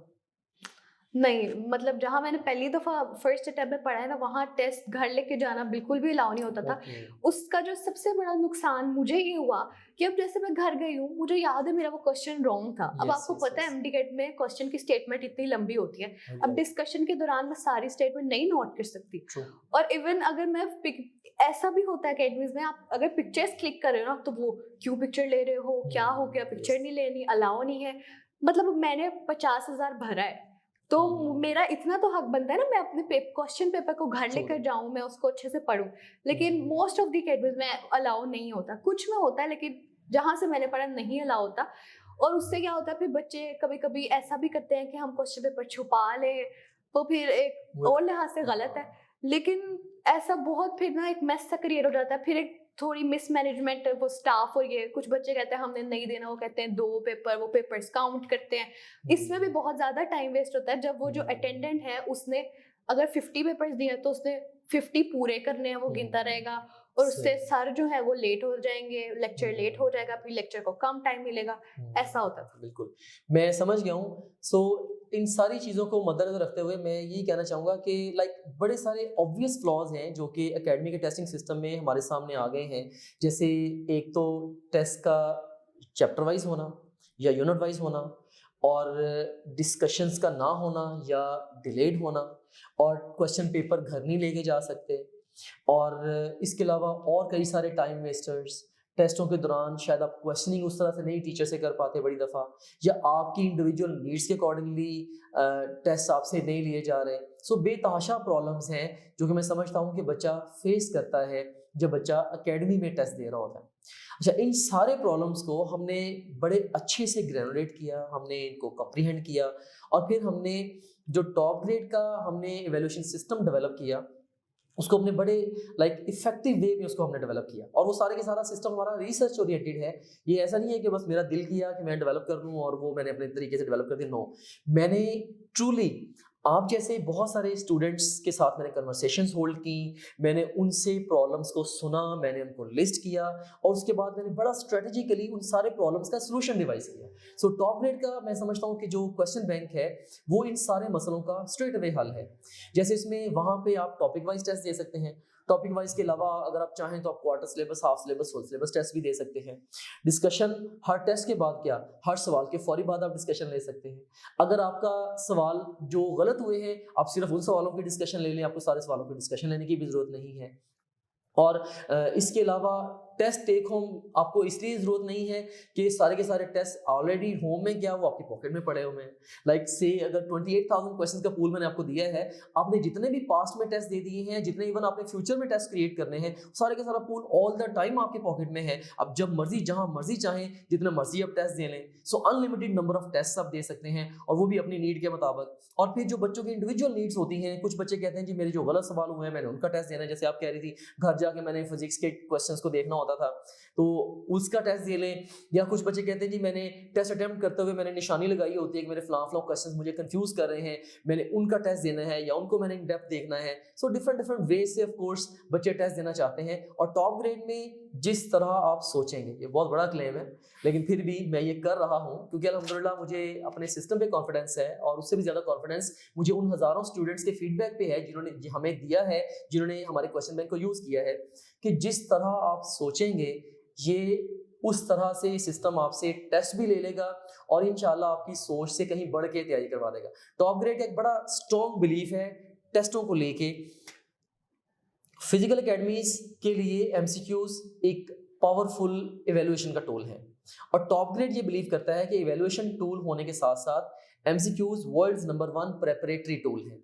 नहीं, मतलब जहाँ मैंने पहली दफ़ा फर्स्ट अटेम्प्ट में पढ़ा है ना, वहाँ टेस्ट घर लेके जाना बिल्कुल भी अलाउ नहीं होता था। ओके। उसका जो सबसे बड़ा नुकसान मुझे ये हुआ कि अब जैसे मैं घर गई हूँ, मुझे याद है मेरा वो क्वेश्चन रॉन्ग था। अब यस, आपको यस, पता है यस। एमडी गेट में क्वेश्चन की स्टेटमेंट इतनी लंबी होती है। अब राइट, डिस्कशन के दौरान मैं सारी स्टेटमेंट नहीं नोट कर सकती। ट्रू। और इवन अगर मैं ऐसा भी होता है अकेडमीज़ में, आप अगर पिक्चर्स क्लिक कर रहे हो ना, तो वो क्यों पिक्चर ले रहे हो? क्या हो गया? Picture yes. नहीं लेनी, अलाउ नहीं है। मतलब मैंने 50,000 भरा है। तो मेरा इतना तो हक बनता है ना, मैं अपने क्वेश्चन पेपर को घर ट्रू। लेकर जाऊँ, मैं उसको अच्छे से पढूँ। लेकिन मोस्ट ऑफ द अकेडमीज़ में अलाउ नहीं होता। कुछ में होता है, लेकिन जहाँ से मैंने पढ़ा नहीं अलाउ होता। और उससे क्या होता है, फिर बच्चे कभी-कभी ऐसा भी करते हैं कि हम क्वेश्चन पेपर छुपा लें, तो फिर एक और लिहाज से गलत है। लेकिन ऐसा बहुत फिर ना एक मेस सा क्रिएट हो जाता है, फिर एक थोड़ी मिसमैनेजमेंट, वो स्टाफ और ये कुछ बच्चे कहते हैं हमने नहीं देना, वो कहते हैं 2 पेपर, वो पेपर्स काउंट करते हैं। इसमें भी बहुत ज़्यादा टाइम वेस्ट होता है। जब वो जो अटेंडेंट है उसने अगर 50 पेपर्स दिए हैं, तो उसने 50 पूरे करने हैं, वो गिनता रहेगा। और उससे सही। सर जो है वो लेट हो जाएँगे, लेक्चर लेट हो जाएगा, फिर लेक्चर को कम टाइम मिलेगा, ऐसा होता था। बिल्कुल, मैं समझ गया हूँ। सो इन सारी चीज़ों को मद्देनज़र रखते हुए मैं यही कहना चाहूँगा कि लाइक बड़े सारे ऑब्वियस फ्लॉज़ हैं जो कि एकेडमी के टेस्टिंग सिस्टम में हमारे सामने आ गए हैं। जैसे एक तो टेस्ट का चैप्टर वाइज़ होना या यूनिट वाइज़ होना, और डिस्कशंस का ना होना या डिलेड होना, और क्वेश्चन पेपर घर नहीं लेके जा सकते, और इसके अलावा और कई सारे टाइम वेस्टर्स। टेस्टों के दौरान शायद आप क्वेश्चनिंग उस तरह से नहीं टीचर से कर पाते बड़ी दफ़ा, या आपकी इंडिविजुअल नीड्स के अकॉर्डिंगली टेस्ट आपसे नहीं लिए जा रहे। सो बेतहाशा प्रॉब्लम्स हैं जो कि मैं समझता हूँ कि बच्चा फेस करता है जब बच्चा एकेडमी में टेस्ट दे रहा होता है। अच्छा, इन सारे प्रॉब्लम्स को हमने बड़े अच्छे से ग्रेनुलेट किया, हमने इनको कम्प्रीहेंड किया, और फिर हमने जो टॉप ग्रेड का हमने इवैल्यूएशन सिस्टम डेवलप किया, उसको हमने बड़े लाइक इफेक्टिव वे में उसको हमने डेवलप किया, और वो सारे के सारा सिस्टम हमारा रिसर्च ओरिएंटेड है। ये ऐसा नहीं है कि बस मेरा दिल किया कि मैं डेवलप कर लूँ और वो मैंने अपने तरीके से डेवलप कर दिया। नो, मैंने ट्रूली आप जैसे बहुत सारे स्टूडेंट्स के साथ मैंने कन्वर्सेशंस होल्ड की, मैंने उनसे प्रॉब्लम्स को सुना, मैंने उनको लिस्ट किया, और उसके बाद मैंने बड़ा स्ट्रेटेजिकली उन सारे प्रॉब्लम्स का सॉल्यूशन डिवाइस किया। सो टॉप ग्रेड का मैं समझता हूँ कि जो क्वेश्चन बैंक है वो इन सारे मसलों का स्ट्रेट अवे हल है। जैसे इसमें वहाँ पे आप टॉपिक वाइज टेस्ट दे सकते हैं। टॉपिक वाइज के अलावा अगर आप चाहें तो आप quarter syllabus, half syllabus, full syllabus test भी दे सकते हैं। डिस्कशन हर टेस्ट के बाद क्या, हर सवाल के फौरी बाद आप डिस्कशन ले सकते हैं। अगर आपका सवाल जो गलत हुए हैं, आप सिर्फ उन सवालों की डिस्कशन ले लें, आपको सारे सवालों की डिस्कशन लेने की भी ज़रूरत नहीं है। और इसके अलावा टेस्ट टेक होम आपको इसलिए ज़रूरत नहीं है कि सारे के सारे टेस्ट ऑलरेडी होम में क्या वो आपकी पॉकेट में पड़े हुए हैं। लाइक से अगर 28,000 क्वेश्चन का पूल मैंने आपको दिया है, आपने जितने भी पास्ट में टेस्ट दे दिए हैं, जितने इवन आपने फ्यूचर में टेस्ट क्रिएट करने हैं, सारे का सारा पूल ऑल द टाइम आपके पॉकेट में है। अब जब मर्जी जहां मर्जी चाहें, जितने मर्जी आप टेस्ट दे लें। सो अनलिमिटेड नंबर ऑफ टेस्ट आप दे सकते हैं, और वो भी अपनी नीड के मुताबिक। और फिर जो बच्चों की इंडिविजुअल नीड्स होती हैं, कुछ बच्चे कहते हैं जी मेरे जो गलत सवाल हुए हैं मैंने उनका टेस्ट देना है, जैसे आप कह रही थी घर जाके मैंने फिजिक्स के क्वेश्चंस को देखना होता था, तो उसका टेस्ट दे लें। या कुछ बच्चे कहते हैं जी मैंने टेस्ट अटेम्प्ट करते हुए मैंने निशानी लगाई होती है कि मेरे फलां क्वेश्चंस मुझे कंफ्यूज कर रहे हैं, मैंने उनका टेस्ट देना है या उनको मैंने इन डेप्थ देखना है। सो डिफरेंट डिफरेंट वे से ऑफ कोर्स बच्चे टेस्ट देना चाहते हैं। और टॉप ग्रेड में जिस तरह आप सोचेंगे, ये बहुत बड़ा क्लेम है, लेकिन फिर भी मैं ये कर रहा हूँ क्योंकि अल्हम्दुलिल्लाह मुझे अपने सिस्टम पे कॉन्फिडेंस है, और उससे भी ज़्यादा कॉन्फिडेंस मुझे उन हज़ारों स्टूडेंट्स के फीडबैक पे है जिन्होंने हमें दिया है, जिन्होंने हमारे क्वेश्चन बैंक को यूज़ किया है, कि जिस तरह आप सोचेंगे ये उस तरह से सिस्टम आपसे टेस्ट भी ले लेगा, और इंशाल्लाह आपकी सोच से कहीं बढ़ के तैयारी करवा देगा। टॉप ग्रेड का एक बड़ा स्ट्रॉन्ग बिलीफ है टेस्टों को लेके। फिजिकल एकेडमीज के लिए एमसीक्यूज एक पावरफुल इवैल्यूएशन का टूल है, और टॉप ग्रेड ये बिलीव करता है कि इवैल्यूएशन टूल होने के साथ साथ MCQs worlds number 1 preparatory tool है,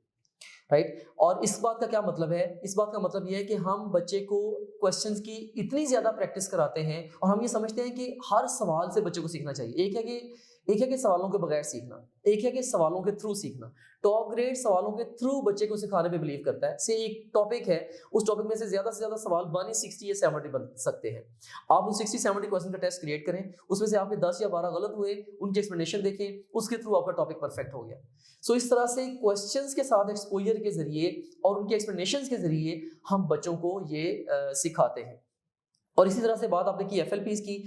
राइट। और इस बात का क्या मतलब है? इस बात का मतलब ये है कि हम बच्चे को क्वेश्चंस की इतनी ज़्यादा प्रैक्टिस कराते हैं, और हम ये समझते हैं कि हर सवाल से बच्चे को सीखना चाहिए। एक है कि सवालों के बगैर सीखना, एक है कि सवालों के थ्रू सीखना। टॉप ग्रेड सवालों के थ्रू बच्चे को सिखाने पे बिलीव करता है। से एक टॉपिक है, उस टॉपिक में से ज़्यादा सवाल बन 60 या 70 बन सकते हैं। आप उन 60-70 क्वेश्चन का टेस्ट क्रिएट करें, उसमें से आपके 10 या 12 गलत हुए, उनकी एक्सप्लेनेशन देखें, उसके थ्रू आपका टॉपिक परफेक्ट हो गया। सो इस तरह से क्वेश्चंस के साथ एक्सपोजर के जरिए और उनके एक्सप्लेनेशंस के जरिए हम बच्चों को ये सिखाते हैं। और इसी तरह से बात आपने की एफएलपीज की,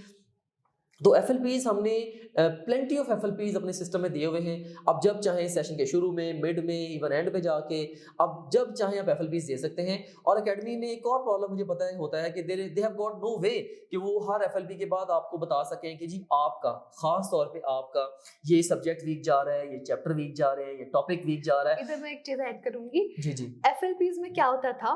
तो एफएलपीज हमने प्लेंटी ऑफ एफएलपीज अपने सिस्टम में दिए हुए हैं। अब जब चाहें सेशन के शुरू में, मिड में, इवन एंड पे जाके अब जब चाहें आप एफएलपीज दे सकते हैं। और एकेडमी में एक और प्रॉब्लम मुझे पता है होता है कि दे हैव गॉट नो वे कि वो हर एफएलपी के बाद आपको बता सकें कि जी आपका खास तौर पे आपका ये सब्जेक्ट वीक जा रहा है, ये चैप्टर वीक जा रहे हैं, ये टॉपिक वीक जा रहा है। इधर मैं एक चीज ऐड करूंगी। जी जी एफएलपीज में क्या होता था,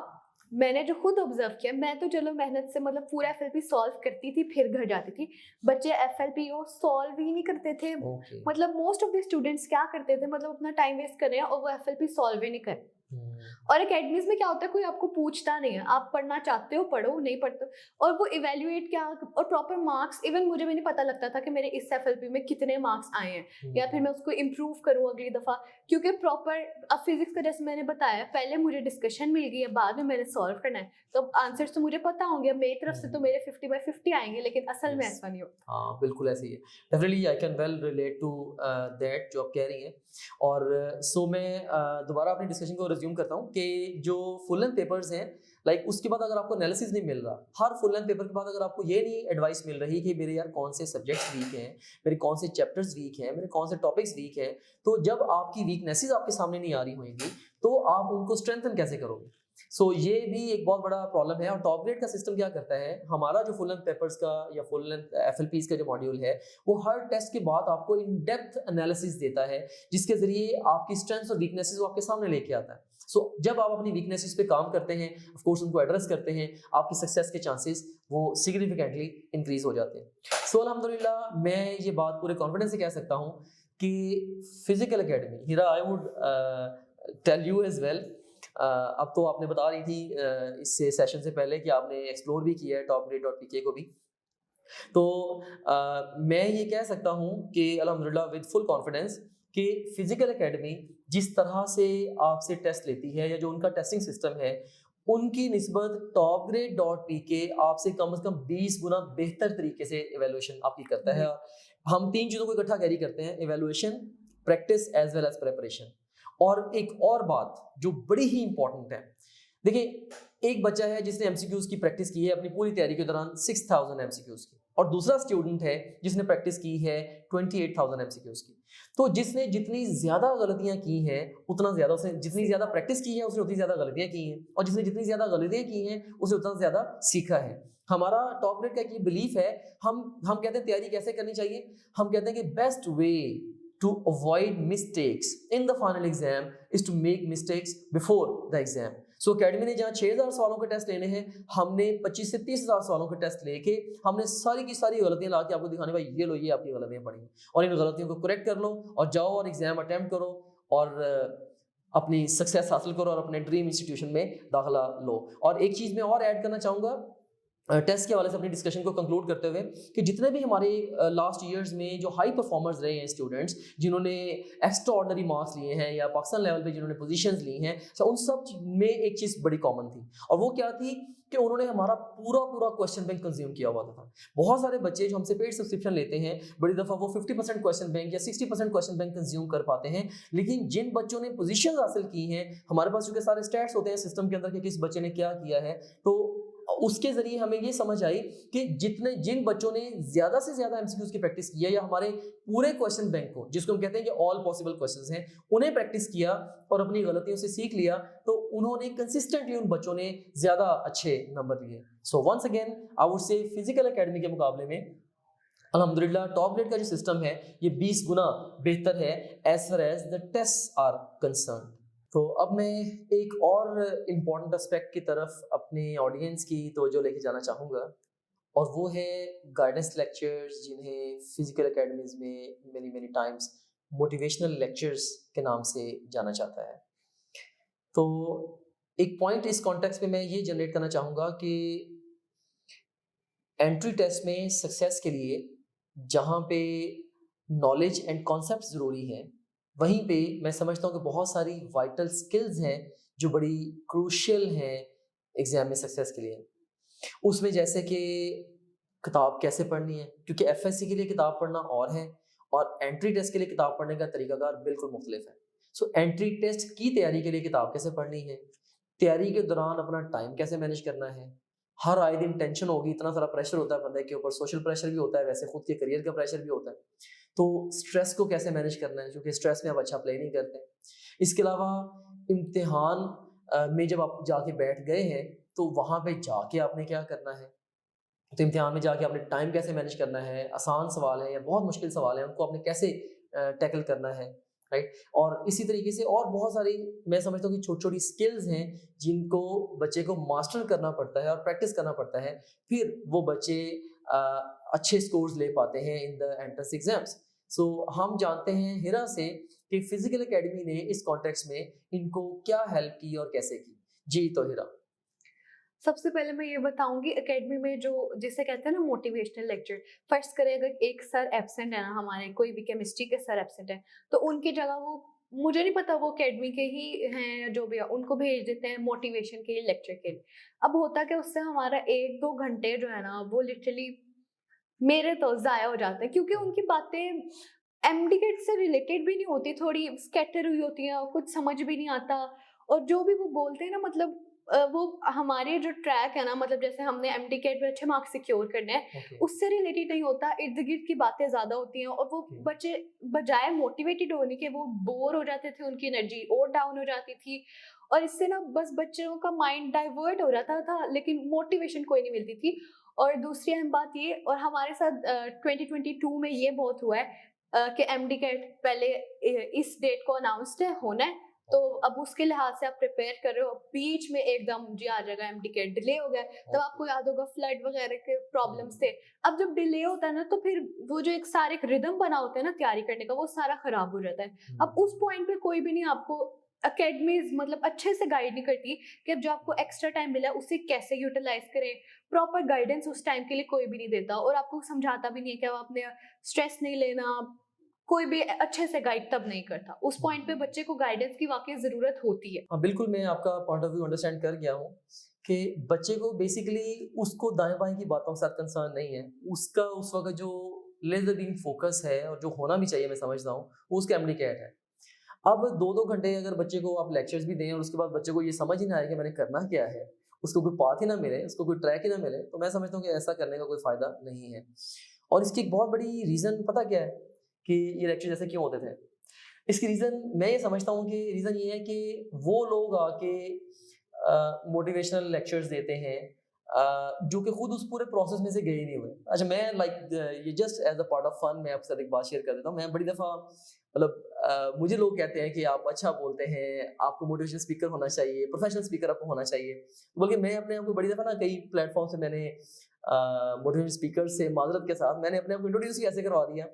मैंने जो खुद ऑब्जर्व किया, मैं तो चलो मेहनत से मतलब पूरा एफएलपी सॉल्व करती थी फिर घर जाती थी, बच्चे एफएलपी को सॉल्व ही नहीं करते थे। ओके मतलब मोस्ट ऑफ द स्टूडेंट्स क्या करते थे, मतलब अपना टाइम वेस्ट कर रहे हैं और वो एफएलपी सॉल्व ही नहीं कर। और एकेडमीज में क्या होता है, कोई आपको पूछता नहीं है, आप पढ़ना चाहते हो पढ़ो, नहीं पढ़ते। और वो इवेल्युएट क्या और प्रॉपर मार्क्स, इवन मुझे भी नहीं पता लगता था कि मेरे इस एफएलपी में कितने मार्क्स आए हैं या फिर मैं उसको इम्प्रूव करूँ अगली दफ़ा, क्योंकि प्रॉपर अब फिजिक्स का जैसे मैंने बताया, पहले मुझे डिस्कशन मिल गई है, बाद में मैंने सॉल्व करना है, तो आंसर्स तो मुझे पता होंगे, मेरी तरफ से तो मेरे 50/50 आएंगे, लेकिन असल में ऐसा नहीं होता। हाँ बिल्कुल ऐसे ही है। Definitely I can well relate to that जो आप कह रही हैं। और सो मैं दोबारा अपनी डिस्कशन को रिज्यूम करता हूँ कि जो फुल लेंथ पेपर्स हैं, लाइक उसके बाद अगर आपको एनालिसिस नहीं मिल रहा, हर फुल लेंथ पेपर के बाद अगर आपको ये नहीं एडवाइस मिल रही कि मेरे यार कौन से सब्जेक्ट्स वीक हैं, मेरे कौन से चैप्टर्स वीक हैं, मेरे कौन से टॉपिक्स वीक हैं, तो जब आपकी वीकनेसेस आपके सामने नहीं आ रही होंगी तो आप उनको स्ट्रेंथन कैसे करोगे? सो ये भी एक बहुत बड़ा प्रॉब्लम है। और टॉप ग्रेड का सिस्टम क्या करता है, हमारा जो फुल लेंथ पेपर्स का या फुल लेंथ एफएलपीज का जो मॉड्यूल है, वो हर टेस्ट के बाद आपको इन डेप्थ एनालिसिस देता है, जिसके जरिए आपकी स्ट्रेंथ्स और वीकनेसेस वो आपके सामने लेके आता है। सो जब आप अपनी वीकनेसेस पे काम करते हैं, ऑफ कोर्स उनको एड्रेस करते हैं, आपकी सक्सेस के चांसेस वो सिग्निफिकेंटली इंक्रीज हो जाते हैं। सो अल्हम्दुलिल्लाह मैं ये बात पूरे कॉन्फिडेंस से कह सकता हूँ कि physical academy, Hira I would tell you as well, अब तो आपने बता रही थी इससे सेशन से पहले कि आपने एक्सप्लोर भी किया है topgrade.pk को भी, तो मैं ये कह सकता हूँ कि अल्हम्दुलिल्लाह विद फुल कॉन्फिडेंस कि फिजिकल एकेडमी जिस तरह से आपसे टेस्ट लेती है या जो उनका टेस्टिंग सिस्टम है, उनकी निस्बत topgrade.pk आपसे कम से कम 20 गुना बेहतर तरीके से एवेल्युएशन आपकी करता है। हम 3 चीज़ों को इकट्ठा कैरी करते हैं, evaluation, practice as well as preparation. और एक और बात जो बड़ी ही इंपॉर्टेंट है, देखिए एक बच्चा है जिसने एमसीक्यूज की प्रैक्टिस की है अपनी पूरी तैयारी के दौरान 6000 एमसीक्यूज की, और दूसरा स्टूडेंट है जिसने प्रैक्टिस की है 28000 एमसीक्यूज की। तो जिसने जितनी ज्यादा गलतियां की हैं उतना ज्यादा, उसने जितनी ज्यादा प्रैक्टिस की है उसने उतनी ज्यादा गलतियां की हैं, और जिसने जितनी ज्यादा गलतियां की हैं उसने उतना ज्यादा सीखा है। हमारा टॉप ग्रेड का एक बिलीफ है, हम कहते हैं तैयारी कैसे करनी चाहिए, हम कहते हैं कि best way to avoid mistakes in the final exam is to make mistakes before the exam. So academy ने जहाँ 6000 सवालों के टेस्ट लेने हैं, हमने 25 से 30,000 सवालों के टेस्ट लेके हमने सारी की सारी गलतियां ला के आपको दिखाने, भाई ये लो, ये आपकी गलतियां पड़ी हैं और इन गलतियों को करेक्ट कर लो और जाओ और एग्जाम अटेम्प्ट करो और अपनी सक्सेस हासिल करो और अपने ड्रीम इंस्टीट्यूशन में दाखिला लो। और एक चीज़ मैं और ऐड करना चाहूँगा टेस्ट के हवाले से अपनी डिस्कशन को कंक्लूड करते हुए, कि जितने भी हमारे लास्ट ईयर्स में जो हाई परफॉर्मर्स रहे हैं स्टूडेंट्स, जिन्होंने एक्स्ट्रा ऑर्डिनरी मार्क्स लिए हैं या पाकिस्तान लेवल पे जिन्होंने पोजीशंस ली हैं, तो उन सब में एक चीज़ बड़ी कॉमन थी, और वो क्या थी कि उन्होंने हमारा पूरा क्वेश्चन बैंक कंज्यूम किया हुआ था। बहुत सारे बच्चे जो हमसे पेड सब्सक्रिप्शन लेते हैं, बड़ी दफ़ा वो 50% क्वेश्चन बैंक या 60% क्वेश्चन बैंक कंज्यूम कर पाते हैं, लेकिन जिन बच्चों ने पोजीशन हासिल की हैं, हमारे पास चूँकि सारे स्टैट्स होते हैं सिस्टम के अंदर कि किस बच्चे ने क्या किया है, तो उसके जरिए हमें ये समझ आई कि जिन बच्चों ने ज़्यादा से ज़्यादा एमसीक्यूज की प्रैक्टिस किया या हमारे पूरे क्वेश्चन बैंक को, जिसको हम कहते हैं कि ऑल पॉसिबल क्वेश्चंस हैं, उन्हें प्रैक्टिस किया और अपनी गलतियों से सीख लिया, तो उन्होंने कंसिस्टेंटली उन बच्चों ने ज़्यादा अच्छे नंबर लिए। So once again I would say physical academy के मुकाबले में अल्हम्दुलिल्लाह टॉप ग्रेड का जो सिस्टम है ये 20 गुना बेहतर है as far as the test are concern. तो अब मैं एक और इम्पॉर्टेंट एस्पेक्ट की तरफ अपने ऑडियंस की तवज्जो लेके जाना चाहूँगा, और वो है गाइडेंस लेक्चर्स, जिन्हें फिजिकल एकेडमीज में मेनी टाइम्स मोटिवेशनल लेक्चर्स के नाम से जाना जाता है। तो एक पॉइंट इस कॉन्टेक्स्ट में मैं ये जनरेट करना चाहूँगा कि एंट्री टेस्ट में सक्सेस के लिए जहाँ पे नॉलेज एंड कॉन्सेप्ट ज़रूरी हैं, वहीं पे मैं समझता हूँ कि बहुत सारी वाइटल स्किल्स हैं जो बड़ी क्रूशियल हैं एग्ज़ाम में सक्सेस के लिए। उसमें जैसे कि किताब कैसे पढ़नी है, क्योंकि एफएससी के लिए किताब पढ़ना और है और एंट्री टेस्ट के लिए किताब पढ़ने का तरीकाकार बिल्कुल मुख्तलिफ है। सो एंट्री टेस्ट की तैयारी के लिए किताब कैसे पढ़नी है, तैयारी के दौरान अपना टाइम कैसे मैनेज करना है, हर आए दिन टेंशन होगी, इतना सारा प्रेशर होता है बंदे के ऊपर, सोशल प्रेशर भी होता है, वैसे खुद के करियर का प्रेशर भी होता है। तो स्ट्रेस को कैसे मैनेज करना है, क्योंकि स्ट्रेस में आप अच्छा प्ले नहीं करते। इसके अलावा इम्तिहान में जब आप जाके बैठ गए हैं, तो वहाँ पे जाके आपने क्या करना है? तो इम्तिहान में जाके आपने टाइम कैसे मैनेज करना है, आसान सवाल है या बहुत मुश्किल सवाल है, उनको आपने कैसे टैकल करना है, राइट? और इसी तरीके से और बहुत सारी मैं समझता हूँ कि छोटी-छोटी स्किल्स हैं, जिनको बच्चे को मास्टर करना पड़ता है और प्रैक्टिस करना पड़ता है, फिर वो बच्चे अ, अच्छे स्कोर्स ले पाते हैं इन द एंट्रेंस एग्ज़ाम्स। सो हम जानते हैं हिरा से कि फिज़िकल एकेडमी ने इस कॉन्टेक्स्ट में इनको क्या हेल्प की और कैसे की? जी, तो हिरा। सबसे पहले मैं ये बताऊंगी एकेडमी में जो जिसे कहते हैं ना मोटिवेशनल लेक्चर। फर्स्ट करें, अगर एक सर एब्सेंट है ना, हमारे कोई भी केमिस्ट्री के सर एब्सेंट है, तो उनकी जगह वो, मुझे नहीं पता वो एकेडमी के ही हैं या जो भी है, उनको भेज देते हैं मोटिवेशन के लिए, लेक्चर के लिए। अब होता क्या, उससे हमारा 1-2 घंटे जो है ना, वो लिटरली मेरे तो ज़ाया हो जाते हैं, क्योंकि उनकी बातें एमडीकेट से रिलेटेड भी नहीं होती, थोड़ी स्कैटर हुई होती हैं और कुछ समझ भी नहीं आता। और जो भी वो बोलते हैं ना, मतलब वो हमारे जो ट्रैक है ना, मतलब जैसे हमने एमडीकेट में अच्छे मार्क्स सिक्योर करने हैं, ओके, उससे रिलेटेड नहीं होता, इर्द-गिर्द की बातें ज़्यादा होती हैं, और वो ओके। बच्चे बजाय मोटिवेटेड होने के, वो बोर हो जाते थे, उनकी एनर्जी और डाउन हो जाती थी, और इससे ना बस बच्चों का माइंड डाइवर्ट हो जाता था, लेकिन मोटिवेशन कोई नहीं मिलती थी। और दूसरी अहम बात ये, और हमारे साथ 2022 में ये बहुत हुआ है कि एमडीकेट पहले इस डेट को अनाउंस्ड है, होना है, तो अब उसके लिहाज से आप प्रिपेयर कर रहे हो, बीच में एकदम जी आ जाएगा एमडीकेट, डिले हो गया, तब आपको याद होगा फ्लड वगैरह के प्रॉब्लम्स थे। अब जब डिले होता है ना, तो फिर वो जो एक सारे एक रिदम बना होता है ना तैयारी करने का, वो सारा खराब हो जाता है। अब उस पॉइंट पे कोई भी नहीं आपको, अकेडमीज मतलब अच्छे से गाइड नहीं करती कि अब जो आपको एक्स्ट्रा टाइम मिला है उसे कैसे यूटिलाइज करें। प्रॉपर गाइडेंस उस टाइम के लिए कोई भी नहीं देता, और आपको समझाता भी नहीं है कि अब आपने स्ट्रेस नहीं लेना, कोई भी अच्छे से गाइड तब नहीं करता। उस पॉइंट पे बच्चे को गाइडेंस की वाकई ज़रूरत होती है। हाँ, बिल्कुल मैं आपका पॉइंट ऑफ व्यू अंडरस्टैंड कर गया हूँ कि बच्चे को बेसिकली उसको दाएँ-बाएँ की बातों के साथ कंसर्न नहीं है। उसका उस वक़्त जो लेज़र बीम फ़ोकस है और जो होना भी चाहिए मैं समझता हूँ, वो उसका एमडीकैट है। अब 2-2 घंटे अगर बच्चे को आप लेक्चर्स भी दें और उसके बाद बच्चे को ये समझ ही ना आए कि मैंने करना क्या है, उसको कोई पाथ ही ना मिले, उसको कोई ट्रैक ही ना मिले, तो मैं समझता हूँ कि ऐसा करने का कोई फ़ायदा नहीं है। और इसकी एक बहुत बड़ी रीज़न पता क्या है कि ये लेक्चर जैसे क्यों होते थे? इसकी रीज़न मैं ये समझता हूँ कि रीज़न ये है कि वो लोग आके मोटिवेशनल लेक्चर्स देते हैं जो कि खुद उस पूरे प्रोसेस में से गए ही नहीं हुए। अच्छा मैं ये just as a part of fun मैं आपके साथ एक बात शेयर कर देता हूँ। मैं बड़ी दफ़ा मतलब मुझे लोग कहते हैं कि आप अच्छा बोलते हैं, आपको मोटिवेशनल स्पीकर होना चाहिए, प्रोफेशनल स्पीकर आपको होना चाहिए। बल्कि मैं अपने आप को बड़ी दफ़ा ना कई प्लेटफ़ॉर्म से मैंने मोटिवेशनल स्पीकर से माज़रत के साथ मैंने अपने आप को इंट्रोड्यूस ही ऐसे करवा दिया